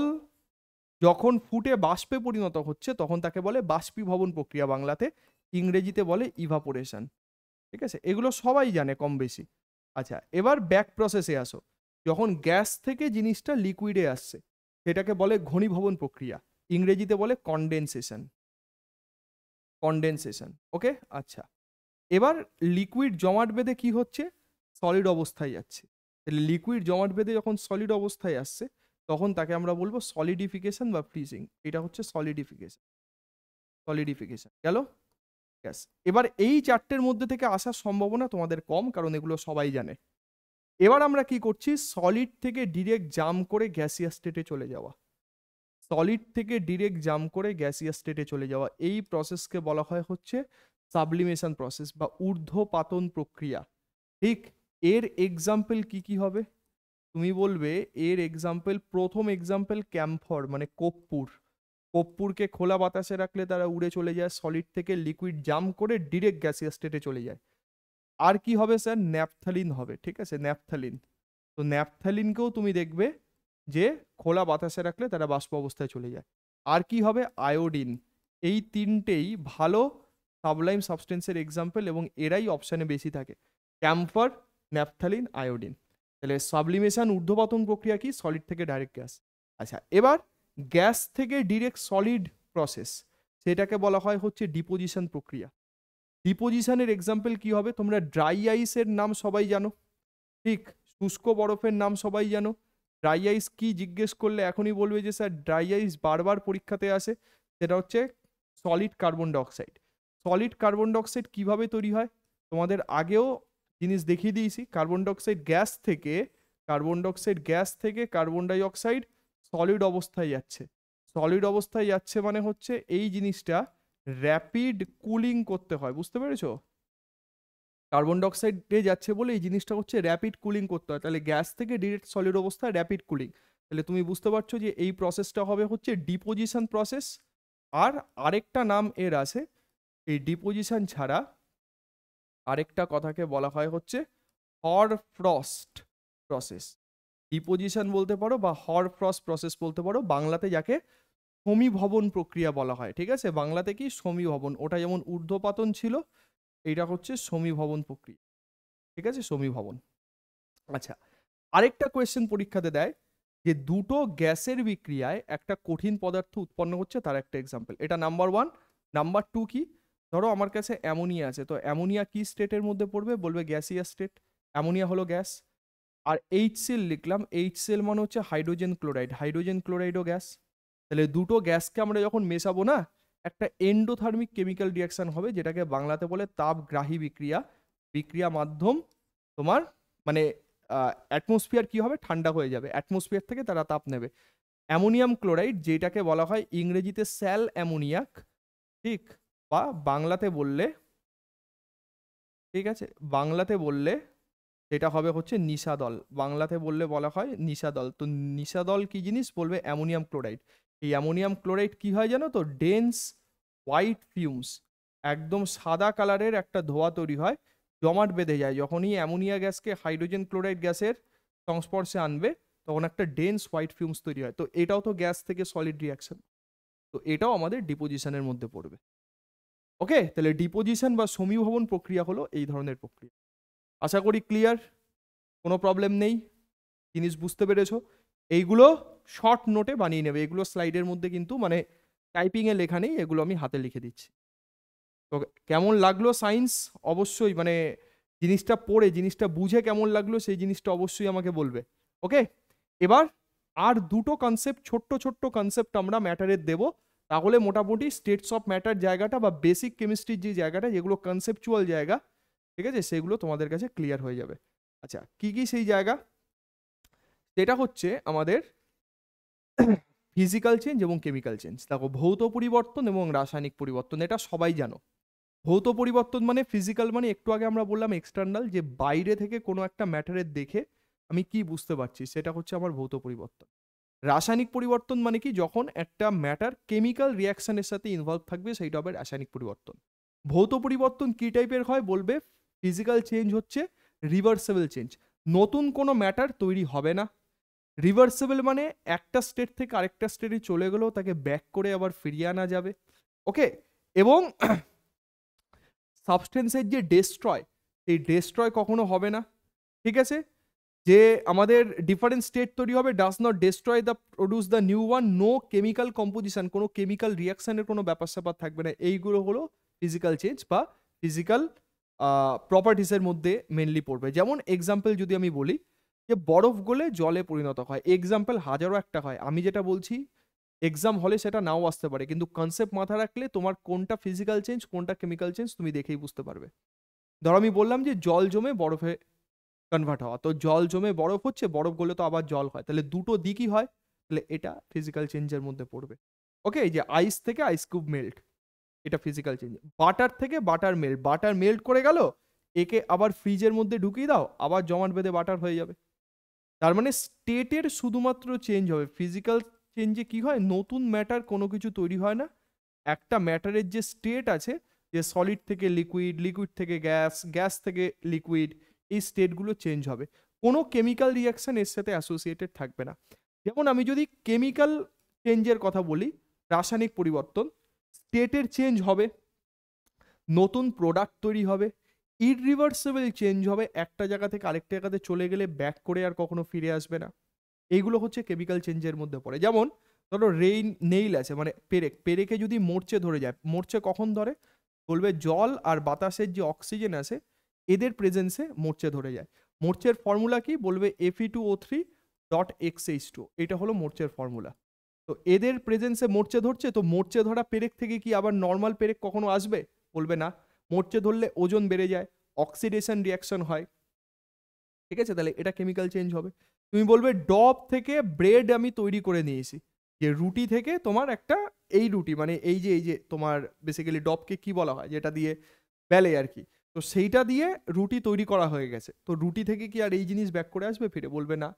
যখন ফুটে বাষ্পে পরিণত হচ্ছে তখন তাকে বলে বাষ্পীভবন প্রক্রিয়া, বাংলাতে, ইংরেজিতে বলে ইভাপোরেশন। ঠিক আছে, এগুলো সবাই জানে কম বেশি। আচ্ছা, এবার ব্যাক প্রসেসে আসো, যখন গ্যাস থেকে জিনিসটা লিকুইডে আসছে সেটাকে বলে ঘনীভবন প্রক্রিয়া, ইংরেজিতে বলে কনডেনসেশন, কনডেনসেশন। ওকে, আচ্ছা, এবার লিকুইড জমাট বেঁধে কি হচ্ছে, সলিড অবস্থায় যাচ্ছে। তাহলে লিকুইড জমাট বেঁধে যখন সলিড অবস্থায় আসছে তখন তাকে আমরা বলবো সলিডিফিকেশন বা ফ্রিজিং। এটা হচ্ছে সলিডিফিকেশন, সলিডিফিকেশন গেল। গ্যাস। এবার এই চারটের মধ্যে থেকে আসার সম্ভাবনা তোমাদের কম, কারণ এগুলো সবাই জানে। এবার আমরা কি করছি, সলিড থেকে ডিরেক্ট জাম করে গ্যাসিয়াস স্টেটে চলে যাওয়া, সলিড থেকে ডিরেক্ট জাম করে গ্যাসিয়াস স্টেটে চলে যাওয়া, এই প্রসেসকে বলা হয় হচ্ছে সাবলিমেশন প্রসেস বা ঊর্ধ্বপাতন প্রক্রিয়া। ঠিক, এর এক্সাম্পল কি কি হবে, তুমি বলবে এর এক্সাম্পল, প্রথম এক্সাম্পল ক্যাম্ফর মানে কর্পূর, কর্পূরকে খোলা বাতাসে রাখলে তারা উড়ে চলে যায়, সলিড থেকে লিকুইড জাম করে ডিরেক্ট গ্যাসিয়াস স্টেটে চলে যায়। আর কি হবে স্যার, ন্যাপথালিন হবে। ঠিক আছে, ন্যাপথালিন, তো ন্যাপথালিনকেও তুমি দেখবে যে খোলা বাতাসে রাখলে তারা বাষ্প অবস্থায় চলে যায়। আর কি হবে, আয়োডিন। এই তিনটেই ভালো সাবলাইম সাবস্টেন্সের এক্সাম্পল এবং এরাই অপশানে বেশি থাকে, ক্যাম্ফর, ন্যাপথালিন, আয়োডিন। তাহলে সাবলিমেশন ঊর্ধ্বপাতন প্রক্রিয়া কি, সলিড থেকে ডাইরেক্ট গ্যাস। আচ্ছা, এবার গ্যাস থেকে ডিরেক্ট সলিড প্রসেস, সেটাকে বলা হয় হচ্ছে ডিপোজিশন প্রক্রিয়া। ডিপোজিশনের এক্সাম্পল কি হবে, তোমরা ড্রাই আইসের নাম সবাই জানো, ঠিক, শুষ্ক বরফের নাম সবাই জানো। ড্রাই আইস কি জিজ্ঞেস করলে এখনই বলবে যে স্যার ড্রাই আইস বারবার পরীক্ষাতে আসে, সেটা হচ্ছে solid carbon dioxide. Solid carbon dioxide কিভাবে তৈরি হয় তোমাদের আগেও জিনিস দেখিয়ে দিয়েছি, কার্বন ডাইঅক্সাইড গ্যাস থেকে, কার্বন ডাইঅক্সাইড গ্যাস থেকে কার্বন ডাইঅক্সাইড সলিড অবস্থায় যাচ্ছে। সলিড অবস্থায় যাচ্ছে মানে হচ্ছে এই জিনিসটা র্যাপিড কুলিং করতে হয়, বুঝতে পেরেছো? কার্বন ডাইঅক্সাইডে যাচ্ছে বলে এই জিনিসটা হচ্ছে র্যাপিড কুলিং করতে হয়। তাহলে গ্যাস থেকে ডিরেক্ট সলিড অবস্থায় র্যাপিড কুলিং। তাহলে তুমি বুঝতে পারছো যে এই প্রসেসটা হবে হচ্ছে ডিপোজিশন প্রসেস। আর আরেকটা নাম এর আছে, এই ডিপোজিশন ছাড়া আরেকটা কথাকে বলা হয় হচ্ছে হরফ্রস্ট প্রসেস। ডিপোজিশন বলতে পারো বা হরফ্রস্ট প্রসেস বলতে পারো, বাংলাতে যাকে সমীভবন প্রক্রিয়া বলা হয়। ঠিক আছে, বাংলাতে কি সমীভবন, ওটা যেমন ঊর্ধ্বপাতন ছিল, এইটা হচ্ছে সমীভবন প্রক্রিয়া। ঠিক আছে, সমীভবন। আচ্ছা, আরেকটা কোয়েশ্চেন পরীক্ষাতে দেয় যে দুটো গ্যাসের বিক্রিয়ায় একটা কঠিন পদার্থ উৎপন্ন হচ্ছে, তার একটা এক্সাম্পল। এটা নাম্বার 1। নাম্বার 2 কি? ধরো আমার কাছে অ্যামোনিয়া আছে, তো অ্যামোনিয়া কি স্টেটের মধ্যে পড়বে? বলবে গ্যাসিয়াস স্টেট। অ্যামোনিয়া হলো গ্যাস। আর HCl লিখলাম, HCl মানে হচ্ছে হাইড্রোজেন ক্লোরাইড, হাইড্রোজেন ক্লোরাইডও গ্যাস। তাহলে দুটো গ্যাসকে আমরা যখন মেশাবো না, একটা এন্ডোথার্মিক কেমিক্যাল রিয়াকশন হবে, যেটাকে বাংলাতে বলে তাপগ্রাহী বিক্রিয়া। বিক্রিয়া মাধ্যম তোমার মানে অ্যাটমসফিয়ার কি হবে? ঠান্ডা হয়ে যাবে, অ্যাটমসফিয়ার থেকে তারা তাপ নেবে। অ্যামোনিয়াম ক্লোরাইড, যেটাকে বলা হয় ইংরেজিতে স্যাল অ্যামোনিয়াক, ঠিক, বা বাংলাতে বললে, ঠিক আছে, বাংলাতে বললে এটা হবে হচ্ছে নিশাদল। বাংলাতে বললে বলা হয় নিশাদল। তো নিশাদল কি জিনিস? বলবে অ্যামোনিয়াম ক্লোরাইড। এই অ্যামোনিয়াম ক্লোরাইড কি হয় জানো তো? ডেন্স হোয়াইট ফিউমস, একদম সাদা কালারের একটা ধোঁয়া তৈরি হয়, জমাট বেঁধে যায়। যখনই অ্যামোনিয়া গ্যাসকে হাইড্রোজেন ক্লোরাইড গ্যাসের সংস্পর্শে আনবে, তখন একটা ডেন্স হোয়াইট ফিউমস তৈরি হয়। তো এটাও তো গ্যাস থেকে সলিড রিয়াকশন, তো এটাও আমাদের ডিপোজিশনের মধ্যে পড়বে। ওকে, তাহলে ডিপোজিশন বা সমীভবন প্রক্রিয়া হলো এই ধরনের প্রক্রিয়া। আশা করি ক্লিয়ার, কোনো প্রবলেম নেই, জিনিস বুঝতে পেরেছো? এইগুলো শর্ট নোটে বানিয়ে নেবে, এগুলো স্লাইডের মধ্যে কিন্তু মানে টাইপিংয়ে লেখা নেই, এগুলো আমি হাতে লিখে দিচ্ছি। তো কেমন লাগলো সায়েন্স? অবশ্যই মানে জিনিসটা পড়ে, জিনিসটা বুঝে কেমন লাগলো সেই জিনিসটা অবশ্যই আমাকে বলবে। ওকে, এবার আর দুটো কনসেপ্ট, ছোট্ট ছোট্ট কনসেপ্ট আমরা ম্যাটারের দেবো, তাহলে মোটামুটি স্টেটস অফ ম্যাটার জায়গাটা বা বেসিক কেমিস্ট্রির যে জায়গাটা, যেগুলো কনসেপচুয়াল জায়গা, ঠিক আছে, সেগুলো তোমাদের কাছে ক্লিয়ার হয়ে যাবে। আচ্ছা, কি কি সেই জায়গা? সেটা হচ্ছে আমাদের ফিজিক্যাল চেঞ্জ এবং কেমিক্যাল চেঞ্জ। দেখো, ভৌত পরিবর্তন এবং রাসায়নিক পরিবর্তন, এটা সবাই জানো। ভৌত পরিবর্তন মানে ফিজিক্যাল, মানে একটু আগে আমরা বললাম এক্সটার্নাল, যে বাইরে থেকে কোনো একটা ম্যাটারের দেখে আমি কি বুঝতে পারছি, সেটা হচ্ছে আমার ভৌত পরিবর্তন। রাসায়নিক পরিবর্তন মানে কি? যখন একটা ম্যাটার কেমিক্যাল রিয়াকশনের সাথে ইনভলভ থাকবে, সেইটা হবে রাসায়নিক পরিবর্তন। ভৌত পরিবর্তন কি টাইপের হয়? বলবে ফিজিক্যাল চেঞ্জ হচ্ছে রিভার্সেবল চেঞ্জ, নতুন কোনো ম্যাটার তৈরি হবে না। রিভার্সেবল মানে একটা স্টেট থেকে আরেকটা স্টেটে চলে গেলেও তাকে ব্যাক করে আবার ফিরিয়ে আনা যাবে। ওকে, এবং সাবস্টেন্সের যে ডেস্ট্রয়, সেই ডেস্ট্রয় কখনো হবে না। ঠিক আছে, যে আমাদের ডিফারেন্ট স্টেট তৈরি হবে, does not destroy the produce the new one, no chemical composition, কোনো কেমিক্যাল রিয়াকশনের কোনো ব্যাপার স্যাপার থাকবে না। এইগুলো হলো ফিজিক্যাল চেঞ্জ বা ফিজিক্যাল প্রপার্টিসের মধ্যে মেনলি পড়বে। যেমন এক্সাম্পল যদি আমি বলি, যে বরফ গলে জলে পরিণত হয়, এক্সাম্পল হাজারো একটা হয়। আমি যেটা বলছি এক্সাম হলে সেটা নাও আসতে পারে, কিন্তু কনসেপ্ট মাথায় রাখলে তোমার কোনটা ফিজিক্যাল চেঞ্জ কোনটা কেমিক্যাল চেঞ্জ তুমি দেখেই বুঝতে পারবে। ধরো আমি বললাম যে জল জমে বরফে কনভার্ট হওয়া, তো জল জমে বরফ হচ্ছে, বরফ গলে তো আবার জল হয়, তাহলে দুটো দিকই হয়, তাহলে এটা ফিজিক্যাল চেঞ্জের মধ্যে পড়বে। ওকে, এই যে আইস থেকে আইস কিউব মেল্ট, এটা ফিজিক্যাল চেঞ্জ। বাটার থেকে বাটার মেল্ট, বাটার মেল্ট করে গেল, একে আবার ফ্রিজের মধ্যে ঢুকিয়ে দাও, আবার জমাট বেঁধে বাটার হয়ে যাবে। তার মানে স্টেটের শুধুমাত্র চেঞ্জ হবে। ফিজিক্যাল চেঞ্জে কি হয়? নতুন ম্যাটার কোনো কিছু তৈরি হয় না, একটা ম্যাটারের যে স্টেট আছে, যে সলিড থেকে লিকুইড, লিকুইড থেকে গ্যাস, গ্যাস থেকে লিকুইড, এই স্টেটগুলো চেঞ্জ হবে, কোনো কেমিক্যাল রিয়াকশন এর সাথে অ্যাসোসিয়েটেড থাকবে না। যেমন আমি যদি কেমিক্যাল চেঞ্জের কথা বলি, রাসায়নিক পরিবর্তন, স্টেটের চেঞ্জ হবে, নতুন প্রোডাক্ট তৈরি হবে, ইররিভার্সেবল চেঞ্জ হবে, একটা জায়গা থেকে আরেকটা জায়গাতে চলে গেলে ব্যাক করে আর কখনো ফিরে আসবে না। এইগুলো হচ্ছে কেমিক্যাল চেঞ্জের মধ্যে পড়ে। যেমন ধরো নেইল আছে, মানে পেরেক, পেরেকে যদি মরচে ধরে যায়, মরচে কখন ধরে? বলবে জল আর বাতাসের যে অক্সিজেন আছে, এদের প্রেজেন্সে মরচে ধরে যায়। মরচের ফর্মুলা কি? বলবে Fe2O3.XH2, এটা হলো মরচের ফর্মুলা। তো এদের প্রেজেন্সে মরচে ধরছে, তো মরচে ধরা পেরেক থেকে কি আবার নর্মাল পেরেক কখনো আসবে? বলবে না। মরচে ধরলে ওজন বেড়ে যায়, অক্সিডেশন রিয়াকশন হয়। ঠিক আছে, তাহলে এটা কেমিক্যাল চেঞ্জ হবে। তুমি বলবে ডব থেকে ব্রেড আমি তৈরি করে নিয়েছি, যে রুটি থেকে তোমার একটা এই রুটি মানে এই যে তোমার বেসিক্যালি ডবকে কি বলা হয় যেটা দিয়ে বেলে আর কি, তো সেইটা দিয়ে রুটি তৈরি করা হয়ে গেছে, তো রুটি থেকে কি আর এই জিনিস ব্যাক করে আসবে ফিরে? বলবে না।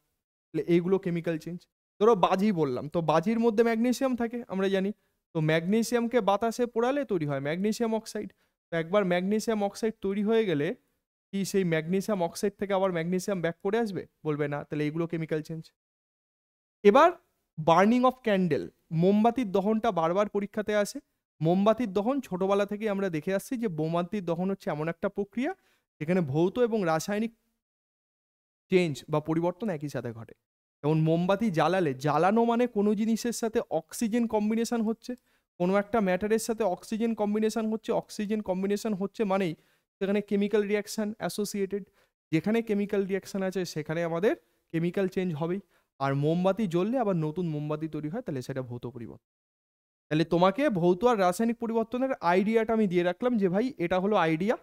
এইগুলো কেমিক্যাল চেঞ্জ। ধরো বাজি বললাম, তো বাজির মধ্যে ম্যাগনেসিয়াম থাকে আমরা জানি, তো ম্যাগনেসিয়ামকে বাতাসে পোড়ালে তৈরি হয় ম্যাগনেসিয়াম অক্সাইড। তো একবার ম্যাগনেসিয়াম অক্সাইড তৈরি হয়ে গেলে কি সেই ম্যাগনেসিয়াম অক্সাইড থেকে আবার ম্যাগনেসিয়াম ব্যাক করে আসবে? বলবে না। তাহলে এইগুলো কেমিক্যাল চেঞ্জ। এবার বার্নিং অফ ক্যান্ডেল, মোমবাতির দহনটা বারবার পরীক্ষাতে আসে। মোমবাতির দহন ছোটবেলা থেকে আমরা দেখে আসছি যে মোমবাতির দহন হচ্ছে এমন একটা প্রক্রিয়া যেখানে ভৌত এবং রাসায়নিক চেঞ্জ বা পরিবর্তন একই সাথে ঘটে। যেমন মোমবাতি জ্বালালে, জ্বালানো মানে কোনো জিনিসের সাথে অক্সিজেন কম্বিনেশন হচ্ছে, কোনো একটা ম্যাটারের সাথে অক্সিজেন কম্বিনেশন হচ্ছে, অক্সিজেন কম্বিনেশন হচ্ছে মানেই সেখানে কেমিক্যাল রিয়াকশন অ্যাসোসিয়েটেড, যেখানে কেমিক্যাল রিয়াকশন আছে সেখানে আমাদের কেমিক্যাল চেঞ্জ হবেই। আর মোমবাতি জ্বললে আবার নতুন মোমবাতি তৈরি হয়, তাহলে সেটা ভৌত পরিবর্তন। তাহলে তোমাকে ভৌত আর রাসায়নিক পরিবর্তনের আইডিয়াটা আমি দিয়ে রাখলাম যে ভাই এটা হলো আইডিয়া।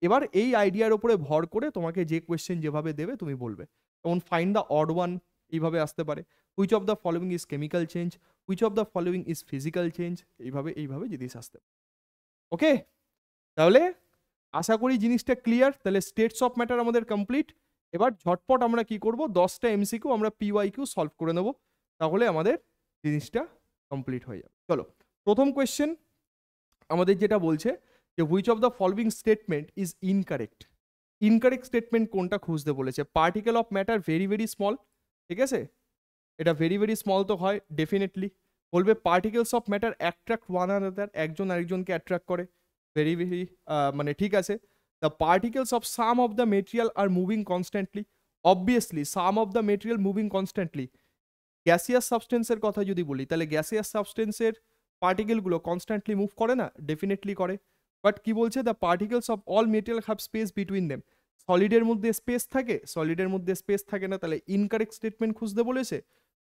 এবার এই আইডিয়ার উপরে ভর করে তোমাকে যে কোয়েশ্চেন যেভাবে দেবে তুমি বলবে। যেমন ফাইন্ড দ্য অড ওয়ান এইভাবে আসতে পারে, which of the following is chemical change, which of the following is physical change, এইভাবে জিনিস আসতে পারে। ওকে, তাহলে আশা করি জিনিসটা ক্লিয়ার। তাহলে স্টেটস অফ ম্যাটার আমাদের কমপ্লিট। এবার ঝটপট আমরা কি করব, 10টা এমসিকিউ আমরা পিওয়াইকিউ সলভ করে নেব, তাহলে আমাদের জিনিসটা কমপ্লিট হয়ে যাবে। চলো, প্রথম কোয়েশ্চেন আমাদের যেটা বলছে যে which of the following statement is incorrect. Incorrect statement কোনটা খুঁজতে বলেছে? Particle of matter very very small, ঠিক আছে, এটা ভেরি ভেরি স্মল তো হয় ডেফিনেটলি। বলবে particles of matter attract one another, একজন আরেকজনকে অ্যাট্রাক্ট করে, ভেরি ভেরি মানে ঠিক আছে। The particles of some of the material are moving constantly, obviously some of the material moving constantly. Gaseous সাবস্টেন্সের কথা যদি বলি, তাহলে গ্যাসিয়াস সাবস্টেন্সের পার্টিকেলগুলো কনস্ট্যান্টলি মুভ করে না? ডেফিনেটলি করে। বাট কি বলছে? The particles of all material have space between them. সলিডের মধ্যে স্পেস থাকে? সলিডের মধ্যে স্পেস থাকে না। তাহলে ইনকারেক্ট স্টেটমেন্ট খুঁজতে বলেছে,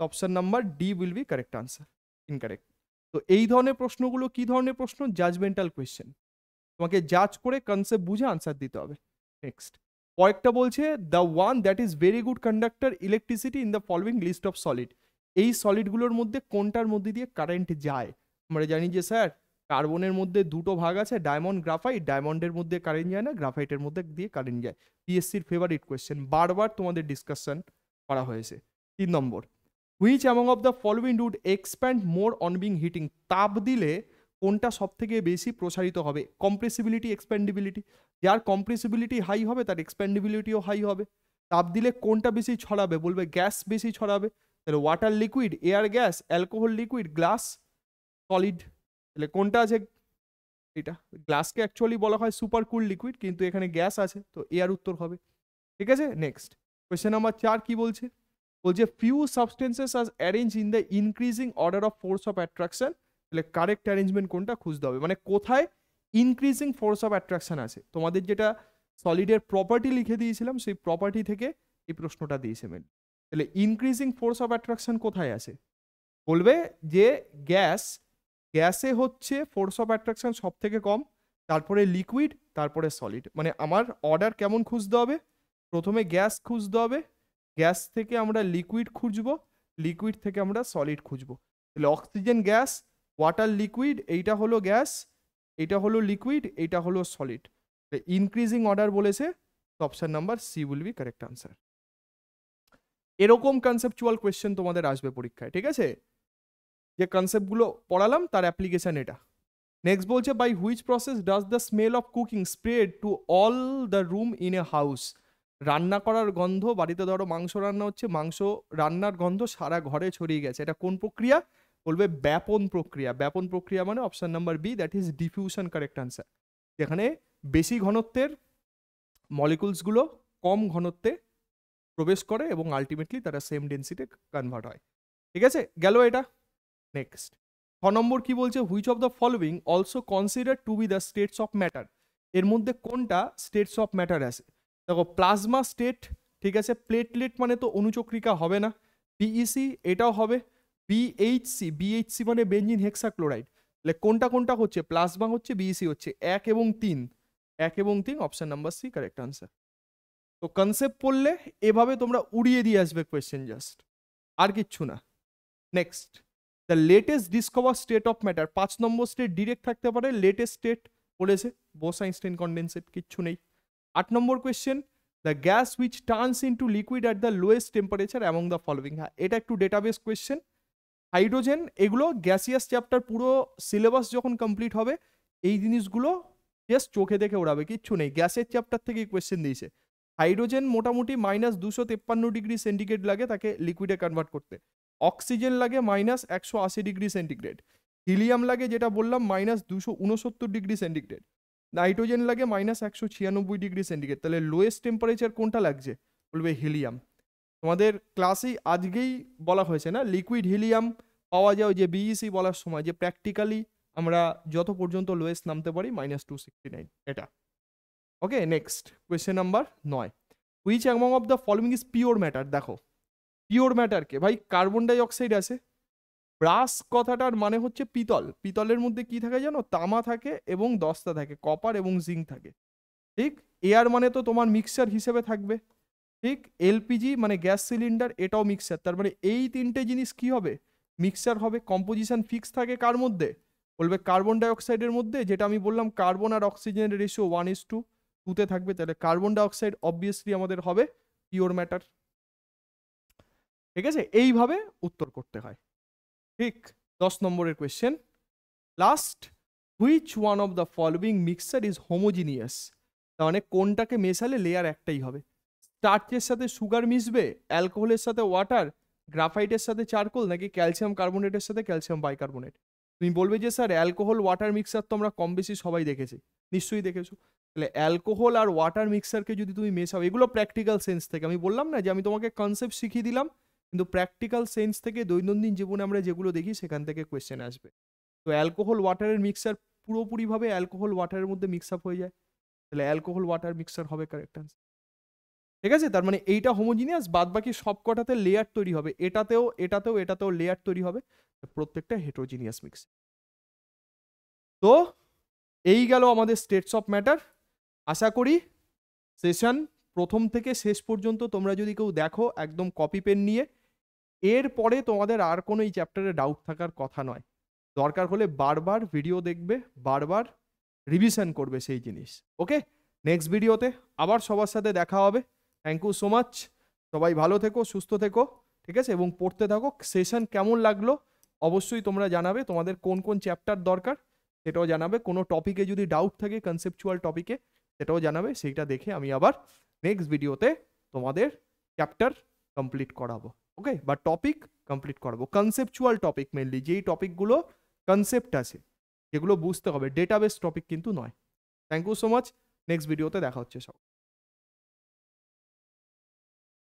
option number D will be correct answer, incorrect. তো এই ধরনের প্রশ্নগুলো কি ধরনের প্রশ্ন? জাজমেন্টাল কোয়েশ্চেন, তোমাকে জাজ করে কনসেপ্ট বুঝে আনসার দিতে হবে। নেক্সট কয়েকটা বলছে, the one that is very good conductor electricity in the following list of solid. এই সলিডগুলোর মধ্যে কোনটার মধ্যে দিয়ে কারেন্ট যায়? আমরা জানি যে স্যার কার্বনের মধ্যে দুটো ভাগ আছে, ডায়মন্ড গ্রাফাইট, ডায়মন্ডের মধ্যে কারেন্ট যায় না, গ্রাফাইটের মধ্যে দিয়ে কারেন্ট যায়। পিএসসির ফেভারিট কোয়েশ্চেন, বারবার তোমাদের ডিসকাশন করা হয়েছে। 3 number, which among of the following would expand more on being heating. তাপ দিলে কোনটা সব থেকে বেশি প্রসারিত হবে? Compressibility, expandability. যার কম্প্রেসিবিলিটি হাই হবে তার এক্সপ্যান্ডিবিলিটিও হাই হবে। তাপ দিলে কোনটা বেশি ছড়াবে? বলবে গ্যাস বেশি ছড়াবে। তাহলে water liquid, air gas, alcohol liquid, glass solid. তাহলে কোনটা আছে? এটা গ্লাসকে অ্যাকচুয়ালি বলা হয় সুপার কুল লিকুইড, কিন্তু এখানে গ্যাস আছে, তো এয়ার উত্তর হবে। ঠিক আছে, নেক্সট কোয়েশ্চেন নাম্বার 4 কি বলছে? বলছে few substances are arrange in the increasing order of force of attraction. তাহলে কারেক্ট অ্যারেঞ্জমেন্ট কোনটা খুঁজতে হবে, মানে কোথায় ইনক্রিজিং ফোর্স অফ অ্যাট্রাকশন আছে। তোমাদের যেটা সলিডের প্রপার্টি লিখে দিয়েছিলাম সেই প্রপার্টি থেকে এই প্রশ্নটা দিয়েছে মেন। তাহলে ইনক্রিজিং ফোর্স অফ অ্যাট্রাকশন কোথায় আছে? বলবে যে গ্যাসে হচ্ছে ফোর্স অফ অ্যাট্রাকশন সব থেকে কম, তারপরে লিকুইড, তারপরে সলিড। মানে আমার অর্ডার কেমন খুঁজতে হবে? প্রথমে গ্যাস খুঁজতে হবে, গ্যাস থেকে আমরা লিকুইড খুঁজবো, লিকুইড থেকে আমরা সলিড খুঁজবো। তাহলে অক্সিজেন গ্যাস, ওয়াটার লিকুইড, এইটা হলো গ্যাস, এইটা হলো লিকুইড, এইটা হলো সলিড। ইনক্রিজিং অর্ডার বলেছে, option number C will be correct answer. এরকম কনসেপচুয়াল কোয়েশ্চেন তোমাদের আসবে পরীক্ষায়, ঠিক আছে? যে কনসেপ্টগুলো পড়ালাম তার অ্যাপ্লিকেশন এটা। নেক্সট বলছে, by which process does the smell of cooking spread to all the room in a house. রান্না করার গন্ধ, বাড়িতে ধরো মাংস রান্না হচ্ছে, মাংস রান্নার গন্ধ সারা ঘরে ছড়িয়ে গেছে, এটা কোন প্রক্রিয়া? বলবে ব্যাপন প্রক্রিয়া। ব্যাপন প্রক্রিয়া মানে option number B, that is diffusion, correct answer. যেখানে বেশি ঘনত্বের মলিকুলসগুলো কম ঘনত্বে প্রবেশ করে এবং আলটিমেটলি তারা সেম ডেন্সিটি কনভার্ট হয়। ঠিক আছে, গেল এটা। নেক্সট 6 নম্বর কি বলছে? Which of the following also consider to B the states of matter. এর মধ্যে কোনটা স্টেটস অফ ম্যাটার আছে? দেখো প্লাজমা স্টেট, ঠিক আছে, প্লেটলেট মানে তো অনুচক্রিকা হবে না, পিইসি এটাও হবে, বিএইচসি মানে বেঞ্জিন হেক্সাক্লোরাইড। তাহলে কোনটা কোনটা হচ্ছে? প্লাজমা হচ্ছে, বিইসি হচ্ছে, 1 এবং 3, 1 এবং 3, option number C correct answer. তো কনসেপ্ট পড়লে এভাবে তোমরা উড়িয়ে দিয়ে আসবে কোয়েশ্চেন, জাস্ট আর কিচ্ছু না। Next, the latest discover state of matter, 5 number state direct থাকতে পারে, লেটেস্ট স্টেট বলেছে, বোস-আইনস্টাইন কনডেনসেট, কিচ্ছু নেই। 8 number question, the gas which turns into liquid at the lowest temperature among the following. হ্যাঁ, এটা একটু ডেটাবেস কোয়েশ্চেন। হাইড্রোজেন, এগুলো gaseous chapter পুরো সিলেবাস যখন কমপ্লিট হবে এই জিনিসগুলো জাস্ট চোখে দেখে ওড়াবে, কিচ্ছু নেই, গ্যাসের চ্যাপ্টার থেকেই কোয়েশ্চেন দিয়েছে। হাইড্রোজেন মোটামুটি -253 ডিগ্রি সেন্টিগ্রেড লাগে তাকে লিকুইডে কনভার্ট করতে। অক্সিজেন লাগে -180 ডিগ্রি সেন্টিগ্রেড। হিলিয়াম লাগে যেটা বললাম -269 ডিগ্রি সেন্টিগ্রেড। নাইট্রোজেন লাগে -196 ডিগ্রি সেন্টিগ্রেড। তাহলে লোয়েস্ট টেম্পারেচার কোনটা লাগছে? বলবে হিলিয়াম। তোমাদের ক্লাসেই আজকেই বলা হয়েছে না, লিকুইড হিলিয়াম পাওয়া যায় যে বিইসি বলার সময়, যে প্র্যাকটিক্যালি আমরা যত পর্যন্ত লোয়েস্ট নামতে পারি -269, এটা। Okay, next question number 9, which among of the following is pure matter. দেখো পিওর ম্যাটারকে ভাই কার্বন ডাই অক্সাইড আছে, ব্রাস কথাটার মানে হচ্ছে পিতল, পিতলের মধ্যে কি থাকে জানো? তামা থাকে এবং দস্তা থাকে, কপার এবং জিঙ্ক থাকে, ঠিক। এয়ার মানে তো তোমার মিক্সচার হিসেবে থাকবে, ঠিক। এলপিজি মানে গ্যাস সিলিন্ডার, এটাও মিক্সচার, তার মানে এই তিনটে জিনিস কি হবে? মিক্সচার হবে। কম্পোজিশন ফিক্স থাকে কার মধ্যে? বলবে কার্বন ডাই অক্সাইডের মধ্যে, যেটা আমি বললাম কার্বন আর অক্সিজেনের রেশিও 1:2 থাকবে, তাহলে কার্বন ডাই অক্সাইড অবভিয়াসলি আমাদের হবে পিওর ম্যাটার, ঠিক আছে। এইভাবে উত্তর করতে হয়, ঠিক। 10 নম্বরের question, last, which one of the following mixture is homogeneous. তার মানে কোনটাকে মেশালে লেয়ার একটাই হবে? স্টার্চের সাথে সুগার মিশবে, অ্যালকোহলের সাথে ওয়াটার, গ্রাফাইটের সাথে চারকোল, নাকি ক্যালসিয়াম কার্বনেটের সাথে ক্যালসিয়াম বাইকার্বনেট। তুমি বলবে যে স্যার অ্যালকোহল ওয়াটার মিক্সার তো আমরা কম বেশি সবাই দেখেছি, নিশ্চয়ই দেখেছো। তাহলে অ্যালকোহল আর ওয়াটার মিক্সারকে যদি তুমি মেশাও, এগুলো প্র্যাকটিক্যাল সেন্স থেকে, আমি বললাম না যে আমি তোমাকে কনসেপ্ট শিখিয়ে দিলাম, কিন্তু প্র্যাকটিক্যাল সেন্স থেকে দৈনন্দিন জীবনে আমরা যেগুলো দেখি সেখান থেকে কোয়েশ্চেন আসবে। তো অ্যালকোহল ওয়াটারের মিক্সার পুরোপুরিভাবে অ্যালকোহল ওয়াটারের মধ্যে মিক্স আপ হয়ে যায়, তাহলে অ্যালকোহল ওয়াটার মিক্সার হবে কারেক্ট আনসার, ঠিক আছে। তার মানে এইটা হোমোজিনিয়াস, বাদ বাকি সব কটাতে লেয়ার তৈরি হবে, এটাতেও এটাতেও এটাতেও লেয়ার তৈরি হবে, প্রত্যেকটা হেটেরোজিনিয়াস মিক্স। তো এই গেল আমাদের স্টেটস অফ ম্যাটার। আশা করি সেশন প্রথম থেকে শেষ পর্যন্ত তোমরা যদি কেউ দেখো একদম কপি পেন নিয়ে, এরপরে তোমাদের আর কোনো এই চ্যাপ্টারে ডাউট থাকার কথা নয়। দরকার হলে বারবার ভিডিও দেখবে, বারবার রিভিশন করবে সেই জিনিস। ওকে, নেক্সট ভিডিওতে আবার সবার সাথে দেখা হবে। থ্যাংক ইউ সো মাচ, সবাই ভালো থেকো, সুস্থ থেকো, ঠিক আছে, এবং পড়তে থাকো। সেশন কেমন লাগলো অবশ্যই তোমরা জানাবে, তোমাদের কোন কোন চ্যাপ্টার দরকার সেটাও জানাবে, কোনো টপিকে যদি ডাউট থাকে কনসেপচুয়াল টপিকে সেটাও জানাবে, সেইটা দেখে আমি আবার নেক্সট ভিডিওতে তোমাদের চ্যাপ্টার কমপ্লিট করাবো। ওকে, বা টপিক কমপ্লিট করাবো, কনসেপচুয়াল টপিক মেনলি, যেই টপিকগুলো কনসেপ্ট আছে যেগুলো বুঝতে হবে, ডেটাবেস টপিক কিন্তু নয়। Thank you so much, next ভিডিওতে দেখা হচ্ছে সব।